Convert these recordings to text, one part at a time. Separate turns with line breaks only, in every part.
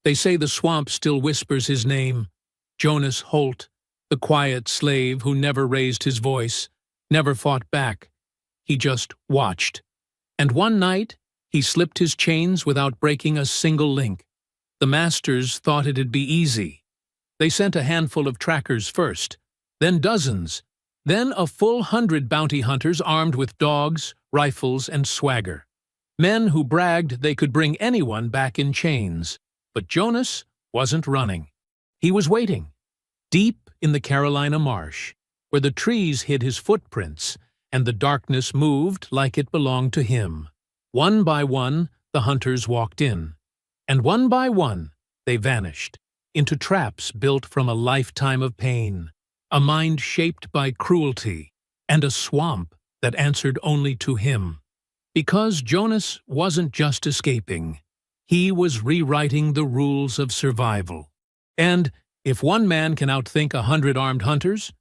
They say the swamp still whispers his name, Jonas Holt, the quiet slave who never raised his voice, never fought back. He just watched. And one night, he slipped his chains without breaking a single link. The masters thought it'd be easy. They sent a handful of trackers first, then dozens, then a full 100 bounty hunters armed with dogs, rifles, and swagger. Men who bragged they could bring anyone back in chains. But Jonas wasn't running. He was waiting, deep in the Carolina marsh, where the trees hid his footprints, and the darkness moved like it belonged to him. One by one, the hunters walked in, and one by one, they vanished, into traps built from a lifetime of pain, a mind shaped by cruelty, and a swamp that answered only to him. Because Jonas wasn't just escaping, he was rewriting the rules of survival. And if one man can outthink 100 armed hunters,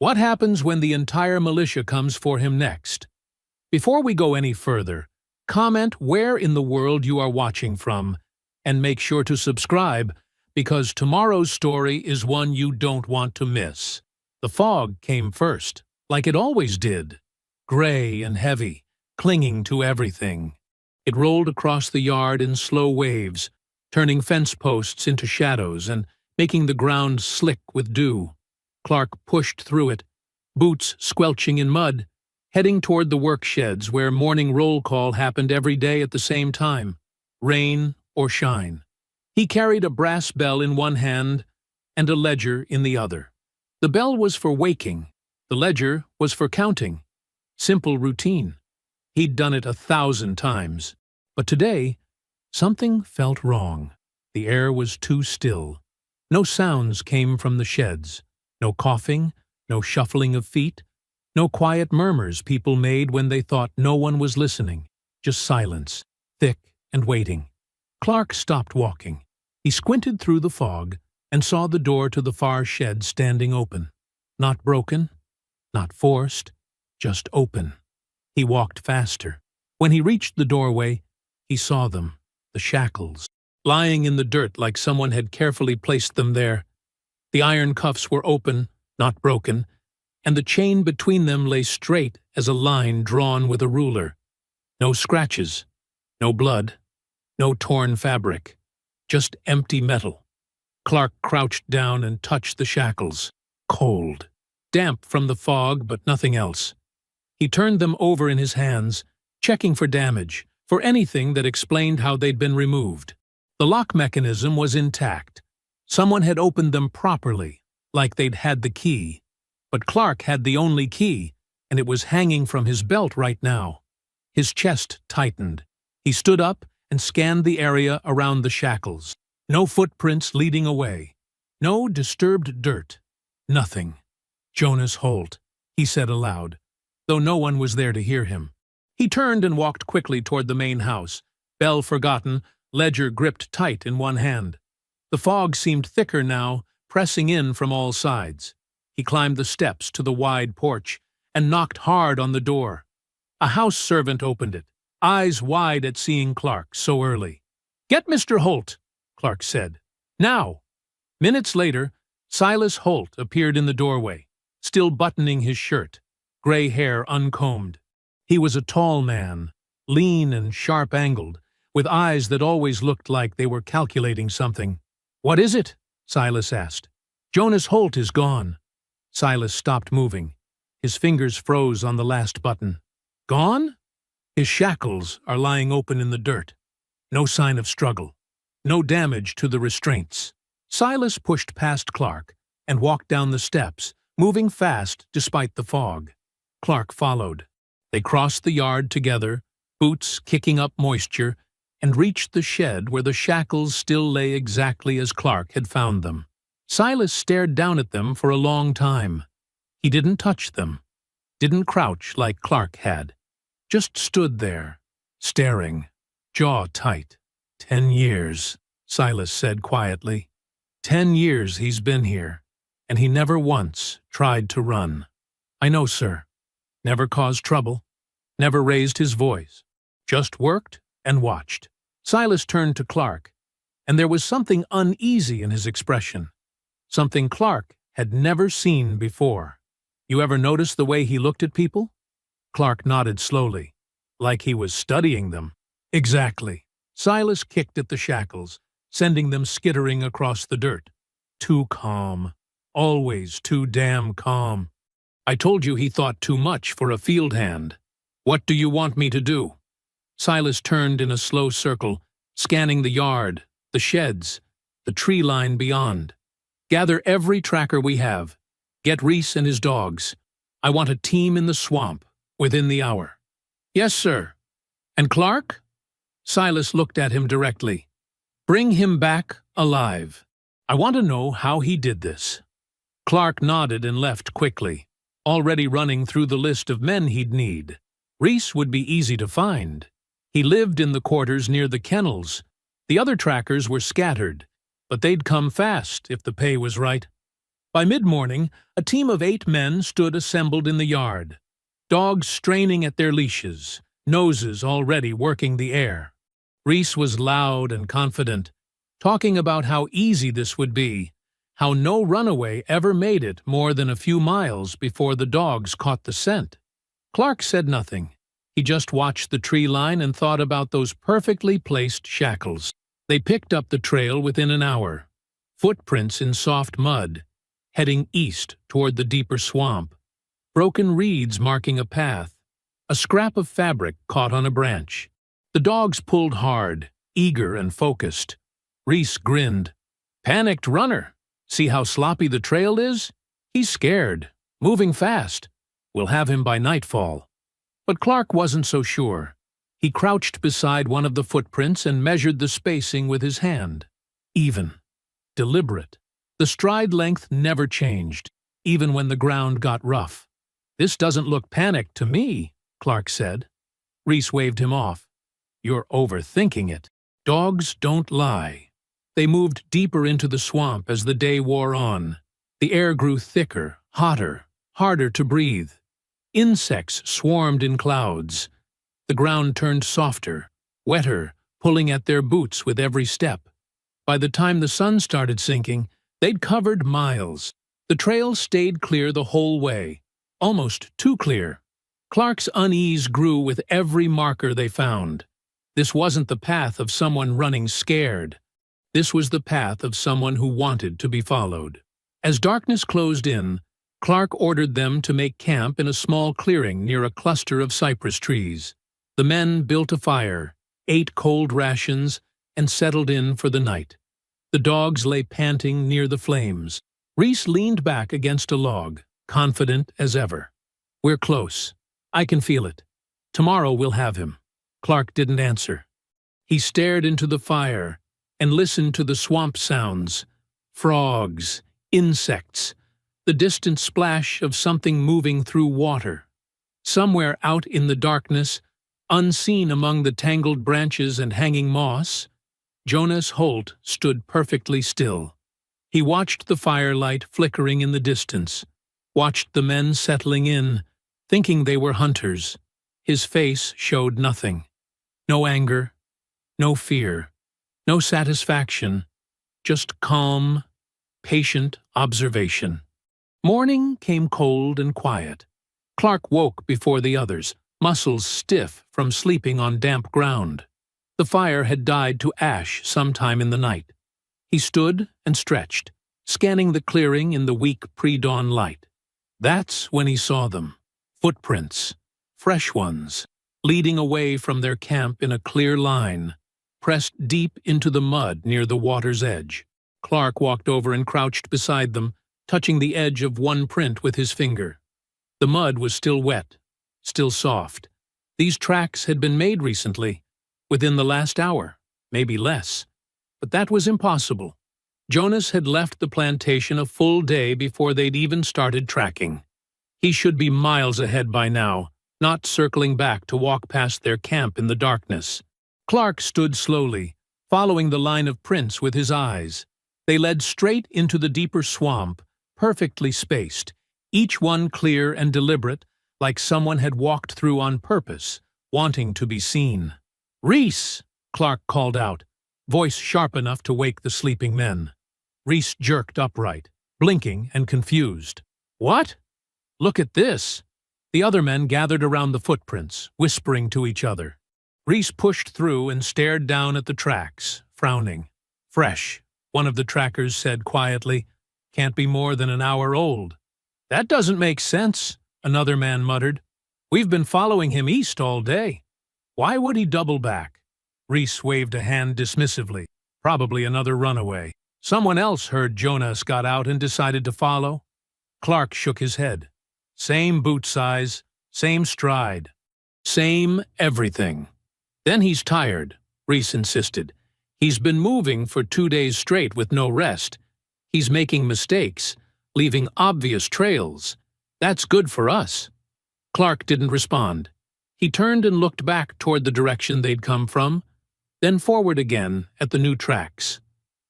what happens when the entire militia comes for him next? Before we go any further, comment where in the world you are watching from, and make sure to subscribe, because tomorrow's story is one you don't want to miss. The fog came first, like it always did, gray and heavy, clinging to everything. It rolled across the yard in slow waves, turning fence posts into shadows and making the ground slick with dew. Clark pushed through it, boots squelching in mud, heading toward the work sheds where morning roll call happened every day at the same time, rain or shine. He carried a brass bell in one hand and a ledger in the other. The bell was for waking, the ledger was for counting. Simple routine. He'd done it 1,000 times. But today, something felt wrong. The air was too still. No sounds came from the sheds. No coughing, no shuffling of feet, no quiet murmurs people made when they thought no one was listening. Just silence, thick and waiting. Clark stopped walking. He squinted through the fog and saw the door to the far shed standing open. Not broken, not forced, just open. He walked faster. When he reached the doorway, he saw them, the shackles, lying in the dirt like someone had carefully placed them there. The iron cuffs were open, not broken, and the chain between them lay straight as a line drawn with a ruler. No scratches, no blood, no torn fabric, just empty metal. Clark crouched down and touched the shackles. Cold, damp from the fog, but nothing else. He turned them over in his hands, checking for damage, for anything that explained how they'd been removed. The lock mechanism was intact. Someone had opened them properly, like they'd had the key. But Clark had the only key, and it was hanging from his belt right now. His chest tightened. He stood up and scanned the area around the shackles. No footprints leading away. No disturbed dirt. Nothing. Jonas Holt, he said aloud, though no one was there to hear him. He turned and walked quickly toward the main house, bell forgotten, ledger gripped tight in one hand. The fog seemed thicker now, pressing in from all sides. He climbed the steps to the wide porch and knocked hard on the door. A house servant opened it, eyes wide at seeing Clark so early. "Get Mr. Holt," Clark said. "Now." Minutes later, Silas Holt appeared in the doorway, still buttoning his shirt, gray hair uncombed. He was a tall man, lean and sharp-angled, with eyes that always looked like they were calculating something. "What is it?" Silas asked. "Jonas Holt is gone." Silas stopped moving. His fingers froze on the last button. "Gone?" "His shackles are lying open in the dirt. No sign of struggle. No damage to the restraints." Silas pushed past Clark and walked down the steps, moving fast despite the fog. Clark followed. They crossed the yard together, boots kicking up moisture, and reached the shed where the shackles still lay exactly as Clark had found them. Silas stared down at them for a long time. He didn't touch them, didn't crouch like Clark had, just stood there, staring, jaw tight. 10 years, Silas said quietly. 10 years he's been here, and he never once tried to run. "I know, sir." Never caused trouble, never raised his voice, just worked and watched. Silas turned to Clark, and there was something uneasy in his expression, something Clark had never seen before. You ever notice the way he looked at people? Clark nodded slowly, like he was studying them. Exactly. Silas kicked at the shackles, sending them skittering across the dirt. Too calm. Always too damn calm. I told you he thought too much for a field hand. What do you want me to do? Silas turned in a slow circle, scanning the yard, the sheds, the tree line beyond. Gather every tracker we have. Get Reese and his dogs. I want a team in the swamp, within the hour. Yes, sir. And Clark? Silas looked at him directly. Bring him back alive. I want to know how he did this. Clark nodded and left quickly, already running through the list of men he'd need. Reese would be easy to find. He lived in the quarters near the kennels. The other trackers were scattered, but they'd come fast if the pay was right. By mid-morning, a team of 8 men stood assembled in the yard, dogs straining at their leashes, noses already working the air. Reese was loud and confident, talking about how easy this would be, how no runaway ever made it more than a few miles before the dogs caught the scent. Clark said nothing. He just watched the tree line and thought about those perfectly placed shackles. They picked up the trail within an hour, footprints in soft mud, heading east toward the deeper swamp, broken reeds marking a path, a scrap of fabric caught on a branch. The dogs pulled hard, eager and focused. Reese grinned. Panicked runner. See how sloppy the trail is? He's scared, moving fast. We'll have him by nightfall. But Clark wasn't so sure. He crouched beside one of the footprints and measured the spacing with his hand. Even. Deliberate. The stride length never changed, even when the ground got rough. This doesn't look panicked to me, Clark said. Reese waved him off. You're overthinking it. Dogs don't lie. They moved deeper into the swamp as the day wore on. The air grew thicker, hotter, harder to breathe. Insects swarmed in clouds. The ground turned softer, wetter, pulling at their boots with every step. By the time the sun started sinking, they'd covered miles. The trail stayed clear the whole way, almost too clear. Clark's unease grew with every marker they found. This wasn't the path of someone running scared. This was the path of someone who wanted to be followed. As darkness closed in, Clark ordered them to make camp in a small clearing near a cluster of cypress trees. The men built a fire, ate cold rations, and settled in for the night. The dogs lay panting near the flames. Reese leaned back against a log, confident as ever. We're close. I can feel it. Tomorrow we'll have him. Clark didn't answer. He stared into the fire and listened to the swamp sounds. Frogs, insects, the distant splash of something moving through water. Somewhere out in the darkness, unseen among the tangled branches and hanging moss, Jonas Holt stood perfectly still. He watched the firelight flickering in the distance, watched the men settling in, thinking they were hunters. His face showed nothing. No anger, no fear, no satisfaction, just calm, patient observation. Morning came cold and quiet. Clark woke before the others, muscles stiff from sleeping on damp ground. The fire had died to ash sometime in the night. He stood and stretched, scanning the clearing in the weak pre-dawn light. That's when he saw them. Footprints, fresh ones, leading away from their camp in a clear line, pressed deep into the mud near the water's edge. Clark walked over and crouched beside them, touching the edge of one print with his finger. The mud was still wet, still soft. These tracks had been made recently, within the last hour, maybe less. But that was impossible. Jonas had left the plantation a full day before they'd even started tracking. He should be miles ahead by now, not circling back to walk past their camp in the darkness. Clark stood slowly, following the line of prints with his eyes. They led straight into the deeper swamp, perfectly spaced, each one clear and deliberate, like someone had walked through on purpose, wanting to be seen. "Reese!" Clark called out. voice sharp enough to wake the sleeping men. Reese jerked upright, blinking and confused. "What? Look at this!" The other men gathered around the footprints, whispering to each other. Reese pushed through and stared down at the tracks, frowning. "Fresh," one of the trackers said quietly. "Can't be more than an hour old." "That doesn't make sense," another man muttered. "We've been following him east all day. Why would he double back?" Reese waved a hand dismissively. "Probably another runaway. Someone else heard Jonas got out and decided to follow." Clark shook his head. "Same boot size, same stride, same everything." "Then he's tired," Reese insisted. "He's been moving for 2 days straight with no rest. He's making mistakes, leaving obvious trails. That's good for us." Clark didn't respond. He turned and looked back toward the direction they'd come from, then forward again at the new tracks.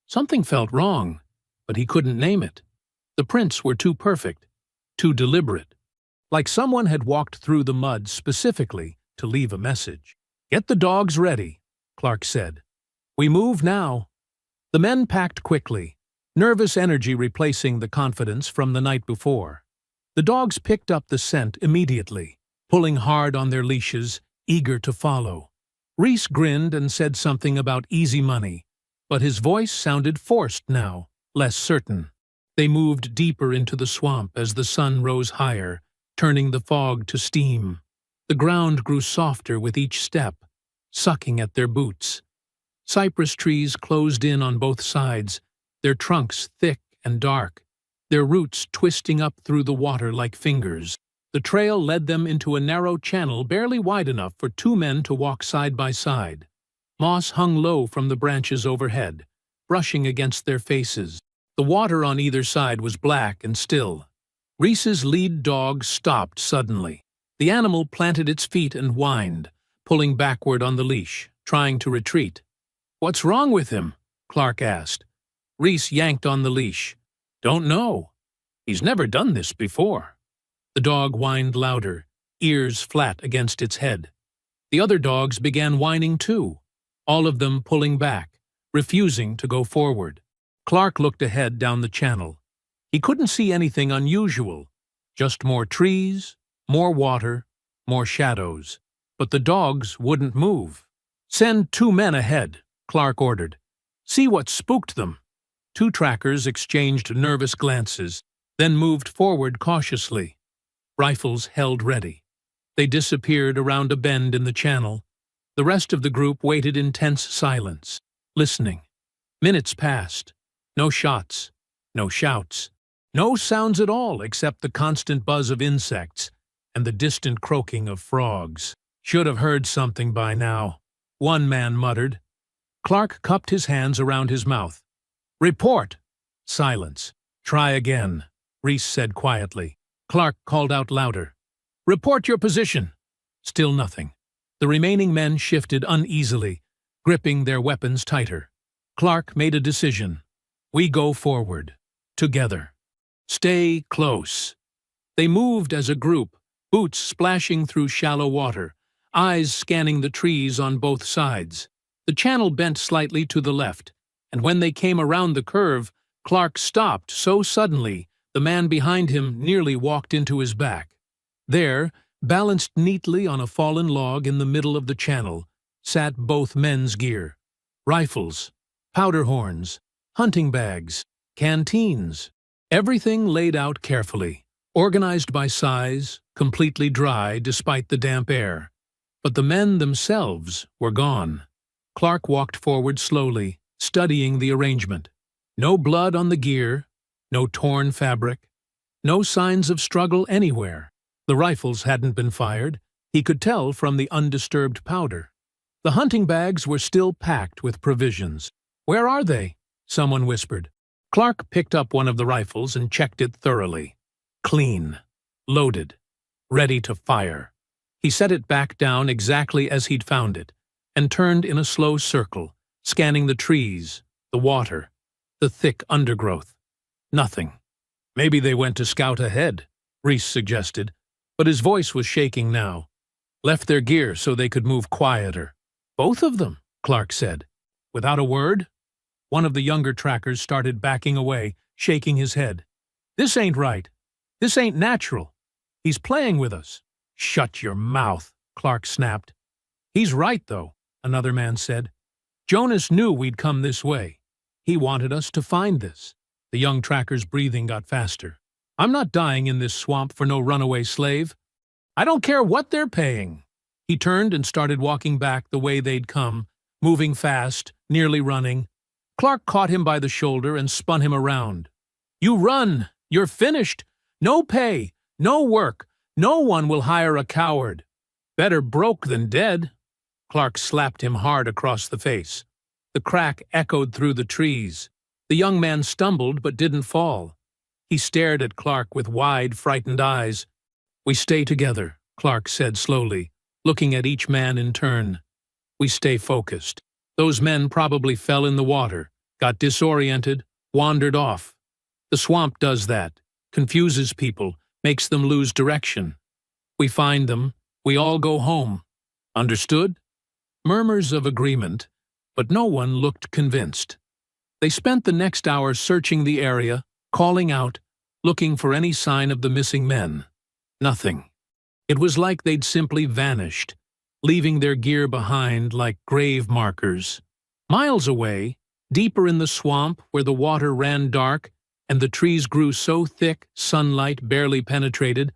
Something felt wrong, but he couldn't name it. The prints were too perfect, too deliberate. Like someone had walked through the mud specifically to leave a message. "Get the dogs ready," Clark said. "We move now." The men packed quickly, nervous energy replacing the confidence from the night before. The dogs picked up the scent immediately, pulling hard on their leashes, eager to follow. Reese grinned and said something about easy money, but his voice sounded forced now, less certain. They moved deeper into the swamp as the sun rose higher, turning the fog to steam. The ground grew softer with each step, sucking at their boots. Cypress trees closed in on both sides, their trunks thick and dark, their roots twisting up through the water like fingers. The trail led them into a narrow channel barely wide enough for 2 men to walk side by side. Moss hung low from the branches overhead, brushing against their faces. The water on either side was black and still. Reese's lead dog stopped suddenly. The animal planted its feet and whined, pulling backward on the leash, trying to retreat. "What's wrong with him?" Clark asked. Reese yanked on the leash. "Don't know. He's never done this before." The dog whined louder, ears flat against its head. The other dogs began whining too, all of them pulling back, refusing to go forward. Clark looked ahead down the channel. He couldn't see anything unusual, just more trees, more water, more shadows. But the dogs wouldn't move. "Send 2 men ahead," Clark ordered. "See what spooked them." 2 trackers exchanged nervous glances, then moved forward cautiously. Rifles held ready. They disappeared around a bend in the channel. The rest of the group waited in tense silence, listening. Minutes passed. No shots, no shouts, no sounds at all except the constant buzz of insects and the distant croaking of frogs. "Should have heard something by now," one man muttered. Clark cupped his hands around his mouth. "Report!" Silence. "Try again," Reese said quietly. Clark called out louder. "Report your position!" Still nothing. The remaining men shifted uneasily, gripping their weapons tighter. Clark made a decision. "We go forward. Together. Stay close." They moved as a group, boots splashing through shallow water, eyes scanning the trees on both sides. The channel bent slightly to the left, and when they came around the curve, Clark stopped so suddenly the man behind him nearly walked into his back. There, balanced neatly on a fallen log in the middle of the channel, sat both men's gear. Rifles, powder horns, hunting bags, canteens. Everything laid out carefully, organized by size, completely dry despite the damp air. But the men themselves were gone. Clark walked forward slowly, studying the arrangement. No blood on the gear, no torn fabric, no signs of struggle anywhere. The rifles hadn't been fired, he could tell from the undisturbed powder. The hunting bags were still packed with provisions. "Where are they?" someone whispered. Clark picked up one of the rifles and checked it thoroughly. Clean, loaded, ready to fire. He set it back down exactly as he'd found it, and turned in a slow circle, scanning the trees, the water, the thick undergrowth. Nothing. "Maybe they went to scout ahead," Reese suggested, but his voice was shaking now. "Left their gear so they could move quieter." "Both of them," Clark said. Without a word, one of the younger trackers started backing away, shaking his head. "This ain't right. This ain't natural. He's playing with us." "Shut your mouth," Clark snapped. "He's right, though," another man said. "Jonas knew we'd come this way. He wanted us to find this." The young tracker's breathing got faster. "I'm not dying in this swamp for no runaway slave. I don't care what they're paying." He turned and started walking back the way they'd come, moving fast, nearly running. Clark caught him by the shoulder and spun him around. "You run! You're finished! No pay! No work! No one will hire a coward! Better broke than dead!" Clark slapped him hard across the face. The crack echoed through the trees. The young man stumbled but didn't fall. He stared at Clark with wide, frightened eyes. "We stay together," Clark said slowly, looking at each man in turn. "We stay focused. Those men probably fell in the water, got disoriented, wandered off. The swamp does that, confuses people, makes them lose direction. We find them, we all go home. Understood?" Murmurs of agreement, but no one looked convinced. They spent the next hour searching the area, calling out, looking for any sign of the missing men. Nothing. It was like they'd simply vanished, leaving their gear behind like grave markers. Miles away, deeper in the swamp where the water ran dark and the trees grew so thick sunlight barely penetrated,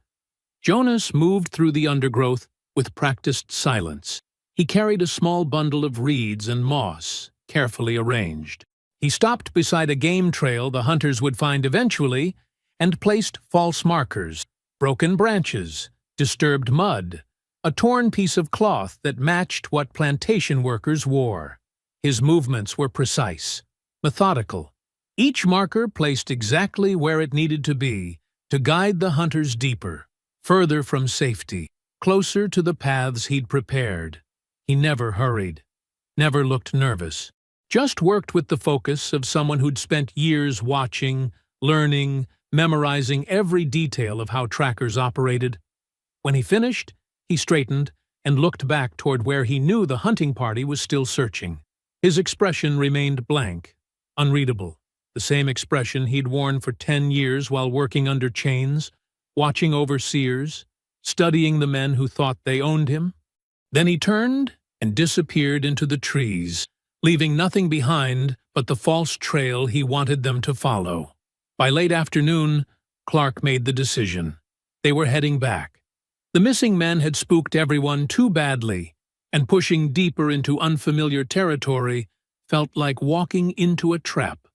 Jonas moved through the undergrowth with practiced silence. He carried a small bundle of reeds and moss, carefully arranged. He stopped beside a game trail the hunters would find eventually and placed false markers, broken branches, disturbed mud, a torn piece of cloth that matched what plantation workers wore. His movements were precise, methodical, each marker placed exactly where it needed to be to guide the hunters deeper, further from safety, closer to the paths he'd prepared. He never hurried, never looked nervous, just worked with the focus of someone who'd spent years watching, learning, memorizing every detail of how trackers operated. When he finished, he straightened and looked back toward where he knew the hunting party was still searching. His expression remained blank, unreadable, the same expression he'd worn for 10 years while working under chains, watching overseers, studying the men who thought they owned him. Then he turned and disappeared into the trees, leaving nothing behind but the false trail he wanted them to follow. By late afternoon, Clark made the decision. They were heading back. The missing men had spooked everyone too badly, and pushing deeper into unfamiliar territory felt like walking into a trap.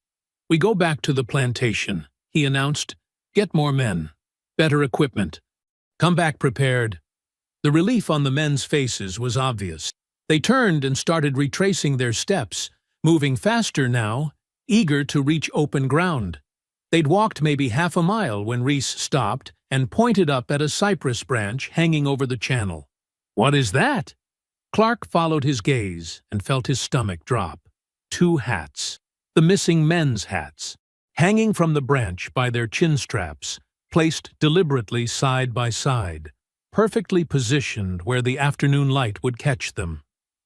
"We go back to the plantation," he announced. "Get more men, better equipment. Come back prepared." The relief on the men's faces was obvious. They turned and started retracing their steps, moving faster now, eager to reach open ground. They'd walked maybe half a mile when Reese stopped and pointed up at a cypress branch hanging over the channel. "What is that?" Clark followed his gaze and felt his stomach drop. 2 hats. The missing men's hats, hanging from the branch by their chin straps, placed deliberately side by side, perfectly positioned where the afternoon light would catch them.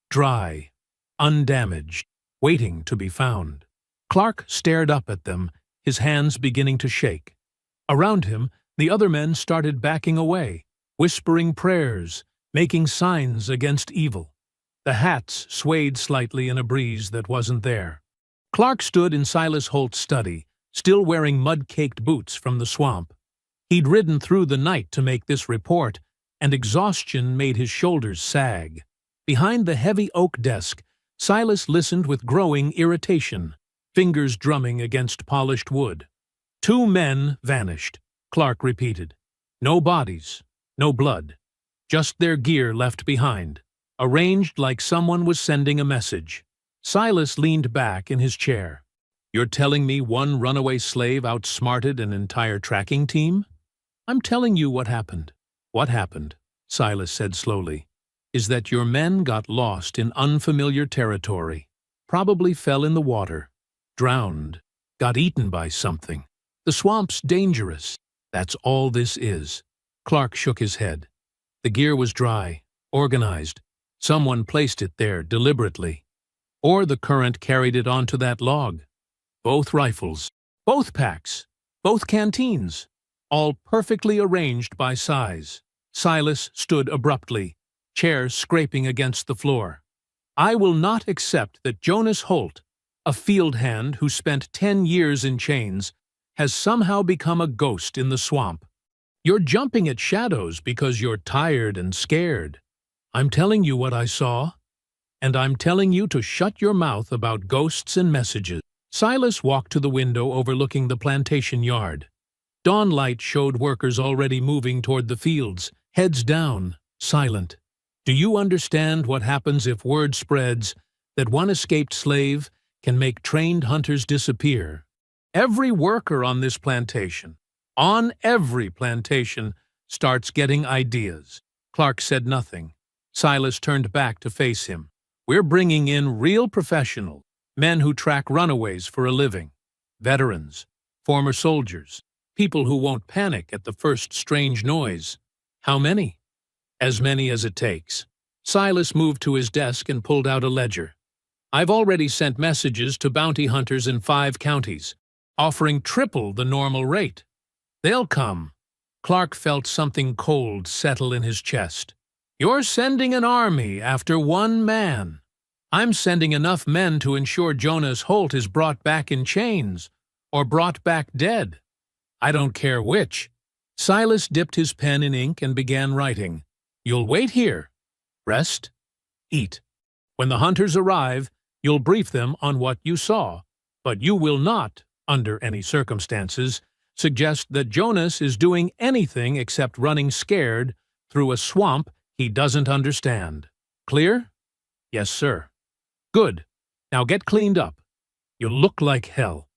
Dry, undamaged, waiting to be found. Clark stared up at them, his hands beginning to shake. Around him, the other men started backing away, whispering prayers, making signs against evil. The hats swayed slightly in a breeze that wasn't there. Clark stood in Silas Holt's study, still wearing mud-caked boots from the swamp. He'd ridden through the night to make this report, and exhaustion made his shoulders sag. Behind the heavy oak desk, Silas listened with growing irritation, fingers drumming against polished wood. 2 men vanished, Clark repeated. No bodies, no blood, just their gear left behind, arranged like someone was sending a message. Silas leaned back in his chair. "You're telling me one runaway slave outsmarted an entire tracking team?" "I'm telling you what happened." "What happened," Silas said slowly, "is that your men got lost in unfamiliar territory, probably fell in the water, drowned, got eaten by something. The swamp's dangerous. That's all this is." Clark shook his head. The gear was dry, organized. Someone placed it there deliberately. or the current carried it onto that log. Both rifles, both packs, both canteens, all perfectly arranged by size. Silas stood abruptly, chair scraping against the floor. I will not accept that Jonas Holt, a field hand who spent 10 years in chains, has somehow become a ghost in the swamp. You're jumping at shadows because you're tired and scared. I'm telling you what I saw, and I'm telling you to shut your mouth about ghosts and messages. Silas walked to the window overlooking the plantation yard. Dawn light showed workers already moving toward the fields, heads down, silent. Do you understand what happens if word spreads that one escaped slave can make trained hunters disappear? Every worker on this plantation, on every plantation, starts getting ideas. Clark said nothing. Silas turned back to face him. We're bringing in real professionals, men who track runaways for a living, veterans, former soldiers, people who won't panic at the first strange noise. How many? As many as it takes. Silas moved to his desk and pulled out a ledger. I've already sent messages to bounty hunters in 5 counties, offering triple the normal rate. They'll come. Clark felt something cold settle in his chest. You're sending an army after one man. I'm sending enough men to ensure Jonas Holt is brought back in chains, or brought back dead. I don't care which. Silas dipped his pen in ink and began writing. You'll wait here. Rest. Eat. When the hunters arrive, you'll brief them on what you saw, but you will not, under any circumstances, suggest that Jonas is doing anything except running scared through a swamp he doesn't understand. Clear? Yes, sir. Good. Now get cleaned up. You look like hell.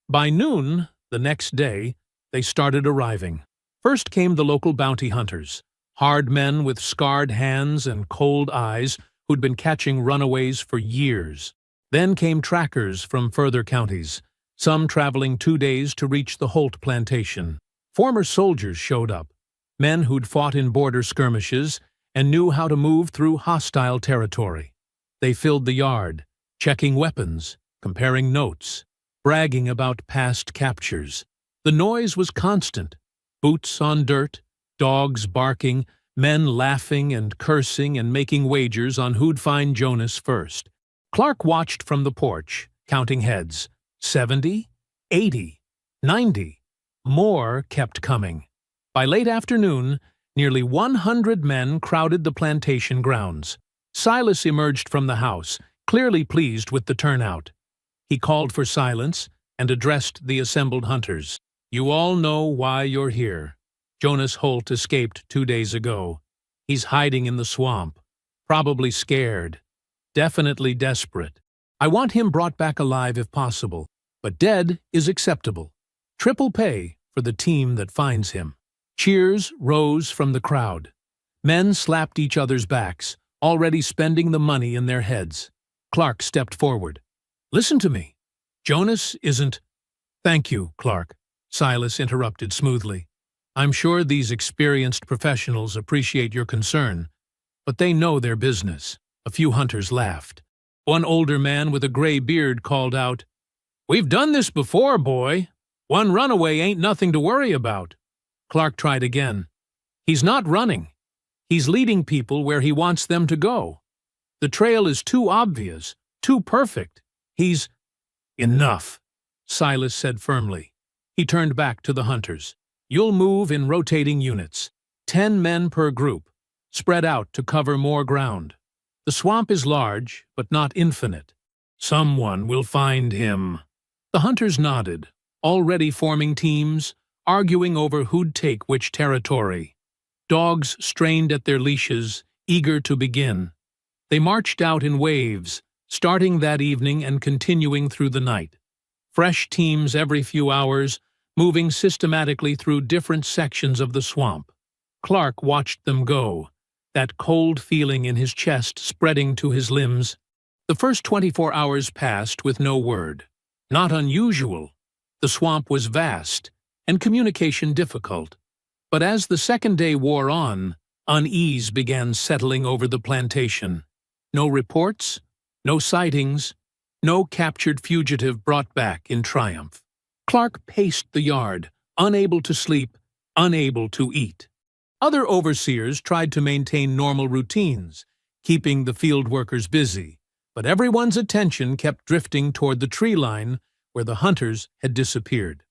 By noon, the next day, they started arriving. First came the local bounty hunters, hard men with scarred hands and cold eyes who'd been catching runaways for years. Then came trackers from further counties, some traveling 2 days to reach the Holt plantation. Former soldiers showed up, men who'd fought in border skirmishes and knew how to move through hostile territory. They filled the yard, checking weapons, comparing notes, bragging about past captures. The noise was constant. Boots on dirt, dogs barking, men laughing and cursing and making wagers on who'd find Jonas first. Clark watched from the porch, counting heads. 70, 80, 90. More kept coming. By late afternoon, nearly 100 men crowded the plantation grounds. Silas emerged from the house, clearly pleased with the turnout. He called for silence and addressed the assembled hunters. You all know why you're here. Jonas Holt escaped 2 days ago. He's hiding in the swamp, probably scared, definitely desperate. I want him brought back alive if possible, but dead is acceptable. Triple pay for the team that finds him. Cheers rose from the crowd. Men slapped each other's backs, already spending the money in their heads. Clark stepped forward. Listen to me. Jonas isn't— Thank you, Clark, Silas interrupted smoothly. I'm sure these experienced professionals appreciate your concern, but they know their business. A few hunters laughed. One older man with a gray beard called out, We've done this before, boy. One runaway ain't nothing to worry about. Clark tried again. He's not running. He's leading people where he wants them to go. The trail is too obvious, too perfect. He's— Enough, Silas said firmly. He turned back to the hunters. You'll move in rotating units, 10 men per group, spread out to cover more ground. The swamp is large, but not infinite. Someone will find him. The hunters nodded, already forming teams, arguing over who'd take which territory. Dogs strained at their leashes, eager to begin. They marched out in waves, starting that evening and continuing through the night. Fresh teams every few hours, moving systematically through different sections of the swamp. Clark watched them go, that cold feeling in his chest spreading to his limbs. The first 24 hours passed with no word. Not unusual. The swamp was vast, and communication difficult. But as the second day wore on, unease began settling over the plantation. No reports, no sightings, no captured fugitive brought back in triumph. Clark paced the yard, unable to sleep, unable to eat. Other overseers tried to maintain normal routines, keeping the field workers busy, but everyone's attention kept drifting toward the tree line where the hunters had disappeared.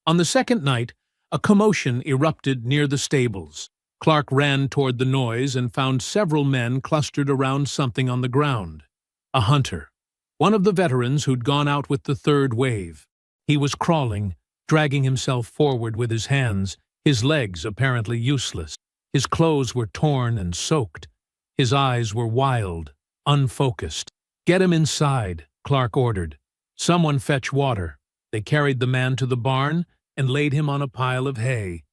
On the second night, a commotion erupted near the stables. Clark ran toward the noise and found several men clustered around something on the ground. A hunter, one of the veterans who'd gone out with the third wave. He was crawling, dragging himself forward with his hands, his legs apparently useless. His clothes were torn and soaked. His eyes were wild, unfocused. "Get him inside," Clark ordered. "Someone fetch water." They carried the man to the barn and laid him on a pile of hay.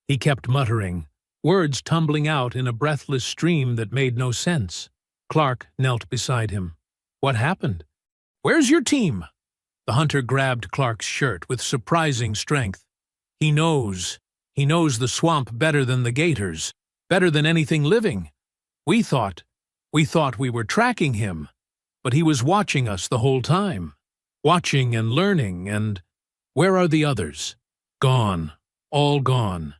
He kept muttering, words tumbling out in a breathless stream that made no sense. Clark knelt beside him. "What happened?" "Where's your team?" The hunter grabbed Clark's shirt with surprising strength. "He knows. He knows the swamp better than the gators, better than anything living. We thought we were tracking him, but he was watching us the whole time. Watching and learning, and where are the others?" "Gone. All gone.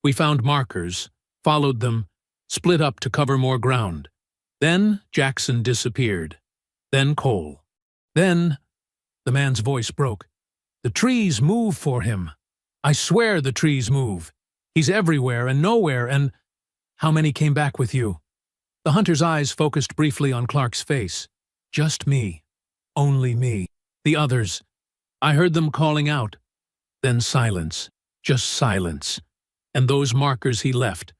We found markers, followed them, split up to cover more ground. Then Jackson disappeared. Then Cole. Then—" The man's voice broke. "The trees move for him. I swear the trees move. He's everywhere and nowhere, and—" "How many came back with you?" The hunter's eyes focused briefly on Clark's face. "Just me. Only me. The others. I heard them calling out. Then silence. Just silence. And those markers he left.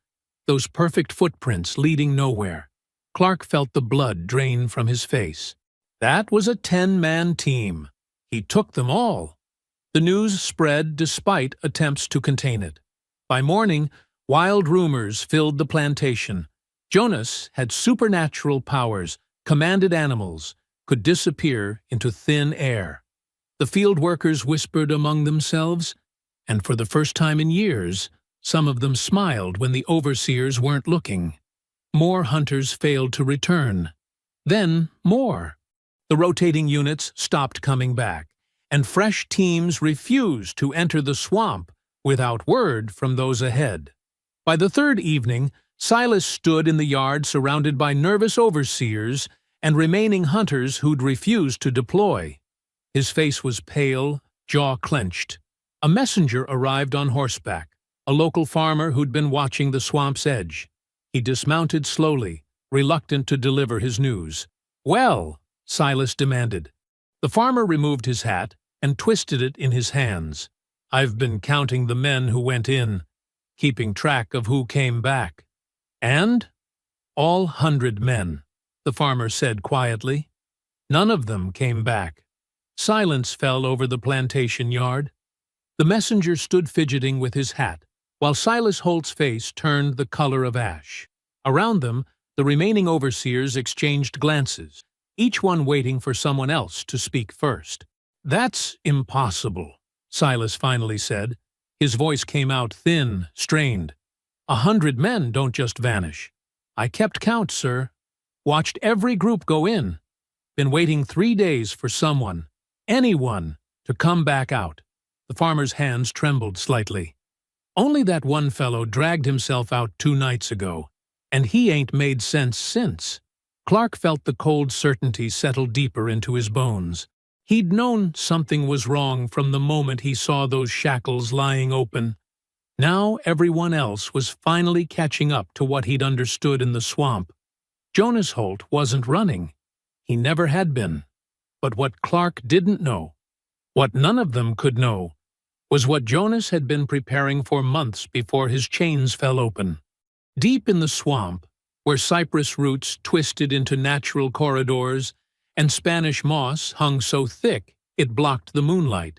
Those perfect footprints leading nowhere." Clark felt the blood drain from his face. That was a 10-man team. He took them all. The news spread despite attempts to contain it. By morning, wild rumors filled the plantation. Jonas had supernatural powers, commanded animals, could disappear into thin air. The field workers whispered among themselves, and for the first time in years, some of them smiled when the overseers weren't looking. More hunters failed to return. Then more. The rotating units stopped coming back, and fresh teams refused to enter the swamp without word from those ahead. By the third evening, Silas stood in the yard surrounded by nervous overseers and remaining hunters who'd refused to deploy. His face was pale, jaw clenched. A messenger arrived on horseback, a local farmer who'd been watching the swamp's edge. He dismounted slowly, reluctant to deliver his news. "Well?" Silas demanded. The farmer removed his hat and twisted it in his hands. "I've been counting the men who went in, keeping track of who came back." "And?" "All 100 men," the farmer said quietly. "None of them came back." Silence fell over the plantation yard. The messenger stood fidgeting with his hat, while Silas Holt's face turned the color of ash. Around them, the remaining overseers exchanged glances, each one waiting for someone else to speak first. "That's impossible," Silas finally said. His voice came out thin, strained. 100 men don't just vanish. I kept count, sir. Watched every group go in. Been waiting 3 days for someone, anyone, to come back out." The farmer's hands trembled slightly. "Only that one fellow dragged himself out 2 nights ago, and he ain't made sense since." Clark felt the cold certainty settle deeper into his bones. He'd known something was wrong from the moment he saw those shackles lying open. Now everyone else was finally catching up to what he'd understood in the swamp. Jonas Holt wasn't running. He never had been. But what Clark didn't know, what none of them could know, was what Jonas had been preparing for months before his chains fell open. Deep in the swamp, where cypress roots twisted into natural corridors and Spanish moss hung so thick it blocked the moonlight,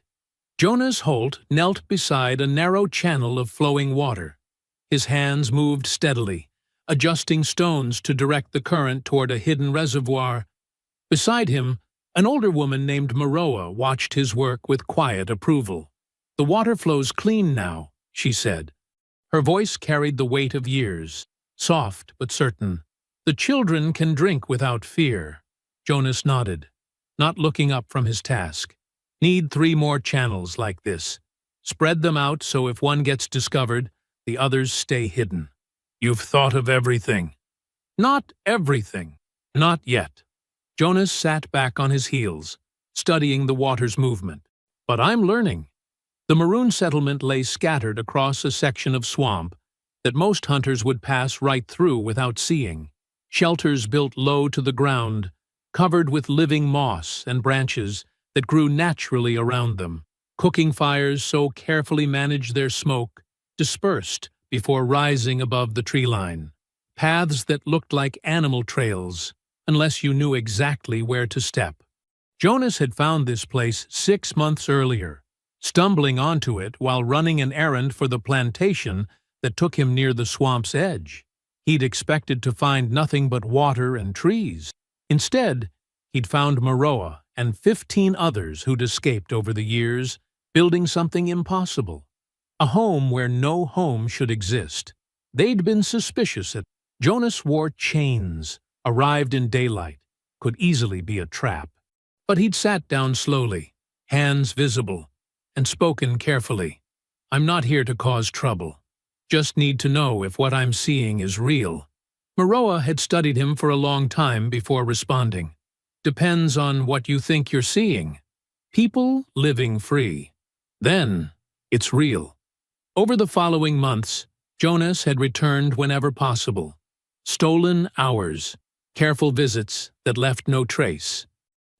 Jonas Holt knelt beside a narrow channel of flowing water. His hands moved steadily, adjusting stones to direct the current toward a hidden reservoir. Beside him, an older woman named Maroa watched his work with quiet approval. "The water flows clean now," she said. Her voice carried the weight of years, soft but certain. "The children can drink without fear." Jonas nodded. not looking up from his task. Need 3 more channels like this. Spread them out so if one gets discovered, the others stay hidden. You've thought of everything. Not everything. Not yet. Jonas sat back on his heels, studying the water's movement. But I'm learning. The maroon settlement lay scattered across a section of swamp that most hunters would pass right through without seeing. Shelters built low to the ground, covered with living moss and branches that grew naturally around them. Cooking fires so carefully managed their smoke, dispersed before rising above the tree line. Paths that looked like animal trails, unless you knew exactly where to step. Jonas had found this place 6 months earlier, stumbling onto it while running an errand for the plantation that took him near the swamp's edge. He'd expected to find nothing but water and trees. Instead, he'd found Maroa and 15 others who'd escaped over the years, building something impossible. A home where no home should exist. They'd been suspicious at Jonas wore chains, arrived in daylight, could easily be a trap. But he'd sat down slowly, hands visible, and spoken carefully. I'm not here to cause trouble. Just need to know if what I'm seeing is real. Maroa had studied him for a long time before responding. Depends on what you think you're seeing. People living free. Then, it's real. Over the following months, Jonas had returned whenever possible. Stolen hours, careful visits that left no trace.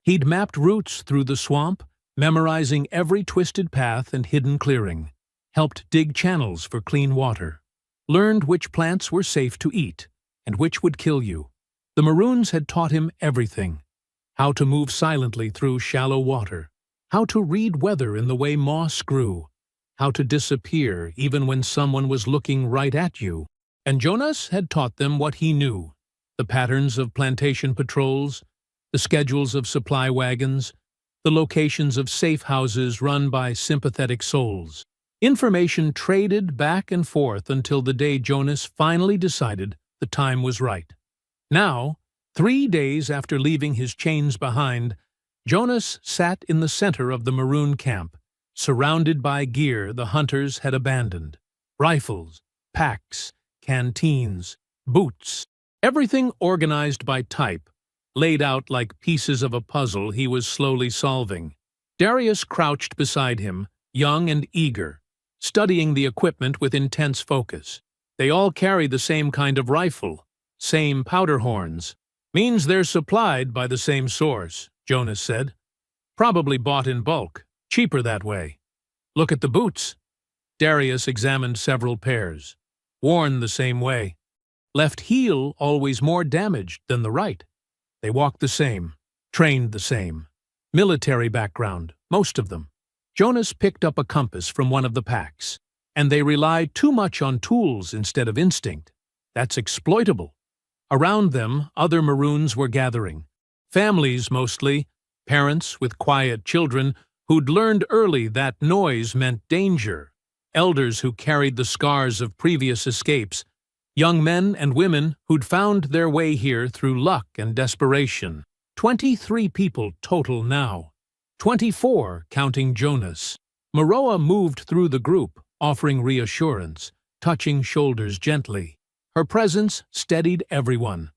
He'd mapped routes through the swamp, memorizing every twisted path and hidden clearing, helped dig channels for clean water, learned which plants were safe to eat and which would kill you. The Maroons had taught him everything: how to move silently through shallow water, how to read weather in the way moss grew, how to disappear even when someone was looking right at you. And Jonas had taught them what he knew: the patterns of plantation patrols, the schedules of supply wagons, the locations of safe houses run by sympathetic souls. Information traded back and forth until the day Jonas finally decided the time was right. Now, 3 days after leaving his chains behind, Jonas sat in the center of the Maroon camp, surrounded by gear the hunters had abandoned. Rifles, packs, canteens, boots, everything organized by type, laid out like pieces of a puzzle he was slowly solving. Darius crouched beside him, young and eager, studying the equipment with intense focus. They all carry the same kind of rifle, same powder horns. Means they're supplied by the same source, Jonas said. Probably bought in bulk, cheaper that way. Look at the boots. Darius examined several pairs. Worn the same way. Left heel always more damaged than the right. They walked the same, trained the same. Military background, most of them. Jonas picked up a compass from one of the packs, and they rely too much on tools instead of instinct. That's exploitable. Around them, other Maroons were gathering. Families mostly, parents with quiet children who'd learned early that noise meant danger. Elders who carried the scars of previous escapes. Young men and women who'd found their way here through luck and desperation. 23 people total now. 24 counting Jonas. Maroa moved through the group, offering reassurance, touching shoulders gently. Her presence steadied everyone.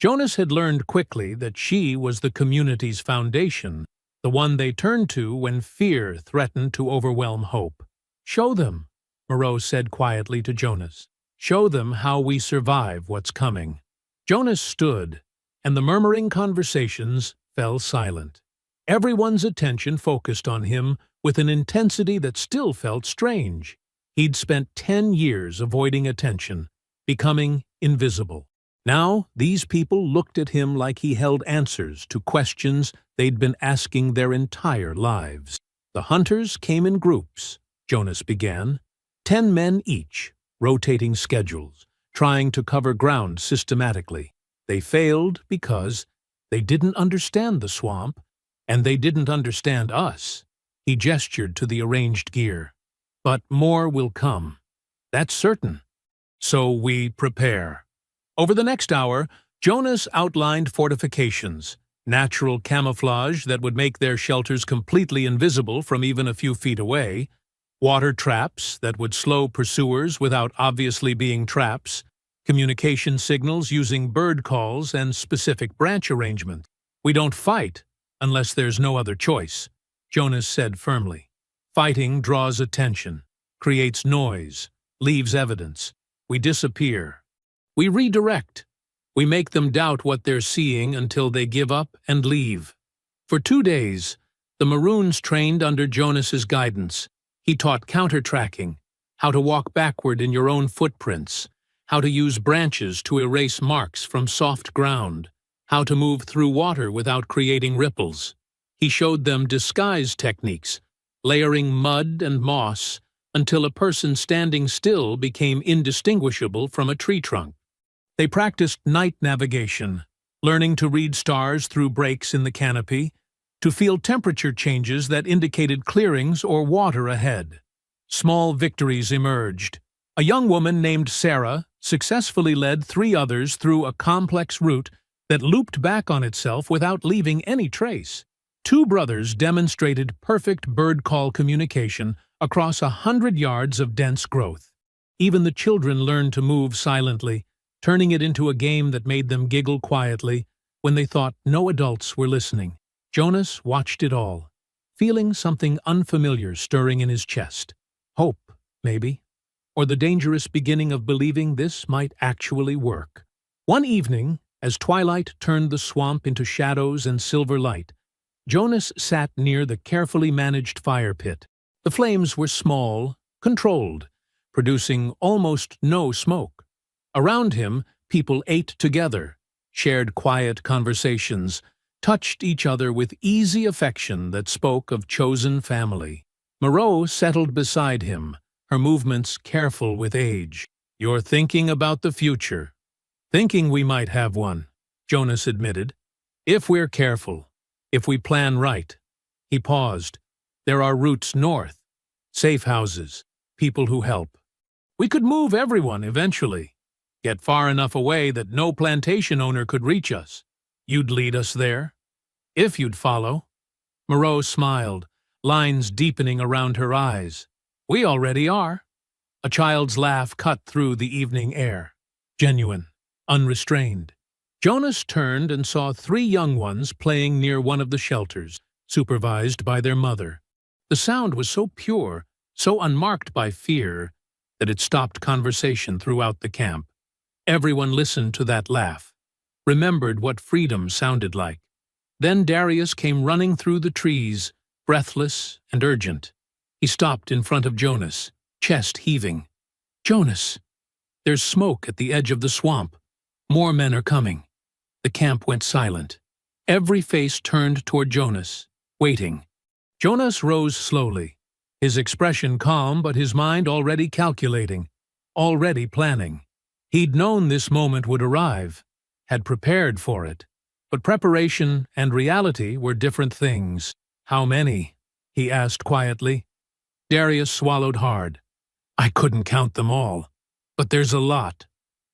Jonas had learned quickly that she was the community's foundation, the one they turned to when fear threatened to overwhelm hope. Show them, Moreau said quietly to Jonas. Show them how we survive what's coming. Jonas stood, and the murmuring conversations fell silent. Everyone's attention focused on him with an intensity that still felt strange. He'd spent 10 years avoiding attention, becoming invisible. Now, these people looked at him like he held answers to questions they'd been asking their entire lives. The hunters came in groups, Jonas began, 10 men each, rotating schedules, trying to cover ground systematically. They failed because they didn't understand the swamp, and they didn't understand us. He gestured to the arranged gear. But more will come. That's certain. So we prepare. Over the next hour, Jonas outlined fortifications, natural camouflage that would make their shelters completely invisible from even a few feet away, water traps that would slow pursuers without obviously being traps, communication signals using bird calls and specific branch arrangement. "We don't fight unless there's no other choice," Jonas said firmly. "Fighting draws attention, creates noise, leaves evidence. We disappear. We redirect. We make them doubt what they're seeing until they give up and leave." For 2 days, the Maroons trained under Jonas's guidance. He taught counter-tracking, how to walk backward in your own footprints, how to use branches to erase marks from soft ground, how to move through water without creating ripples. He showed them disguise techniques, layering mud and moss until a person standing still became indistinguishable from a tree trunk. They practiced night navigation, learning to read stars through breaks in the canopy, to feel temperature changes that indicated clearings or water ahead. Small victories emerged. A young woman named Sarah successfully led 3 others through a complex route that looped back on itself without leaving any trace. 2 brothers demonstrated perfect bird call communication across 100 yards of dense growth. Even the children learned to move silently, turning it into a game that made them giggle quietly when they thought no adults were listening. Jonas watched it all, feeling something unfamiliar stirring in his chest. Hope, maybe, or the dangerous beginning of believing this might actually work. One evening, as twilight turned the swamp into shadows and silver light, Jonas sat near the carefully managed fire pit. The flames were small, controlled, producing almost no smoke. Around him, people ate together, shared quiet conversations, touched each other with easy affection that spoke of chosen family. Moreau settled beside him, her movements careful with age. "You're thinking about the future. Thinking we might have one," Jonas admitted. "If we're careful, if we plan right." He paused. "There are routes north, safe houses, people who help. We could move everyone eventually, get far enough away that no plantation owner could reach us. You'd lead us there? If you'd follow." Moreau smiled, lines deepening around her eyes. "We already are." A child's laugh cut through the evening air. Genuine, unrestrained. Jonas turned and saw 3 young ones playing near one of the shelters, supervised by their mother. The sound was so pure, so unmarked by fear, that it stopped conversation throughout the camp. Everyone listened to that laugh, remembered what freedom sounded like. Then Darius came running through the trees, breathless and urgent. He stopped in front of Jonas, chest heaving. "Jonas, there's smoke at the edge of the swamp. More men are coming." The camp went silent. Every face turned toward Jonas, waiting. Jonas rose slowly, his expression calm but his mind already calculating, already planning. He'd known this moment would arrive, had prepared for it. But preparation and reality were different things. "How many?" he asked quietly. Darius swallowed hard. "I couldn't count them all, but there's a lot.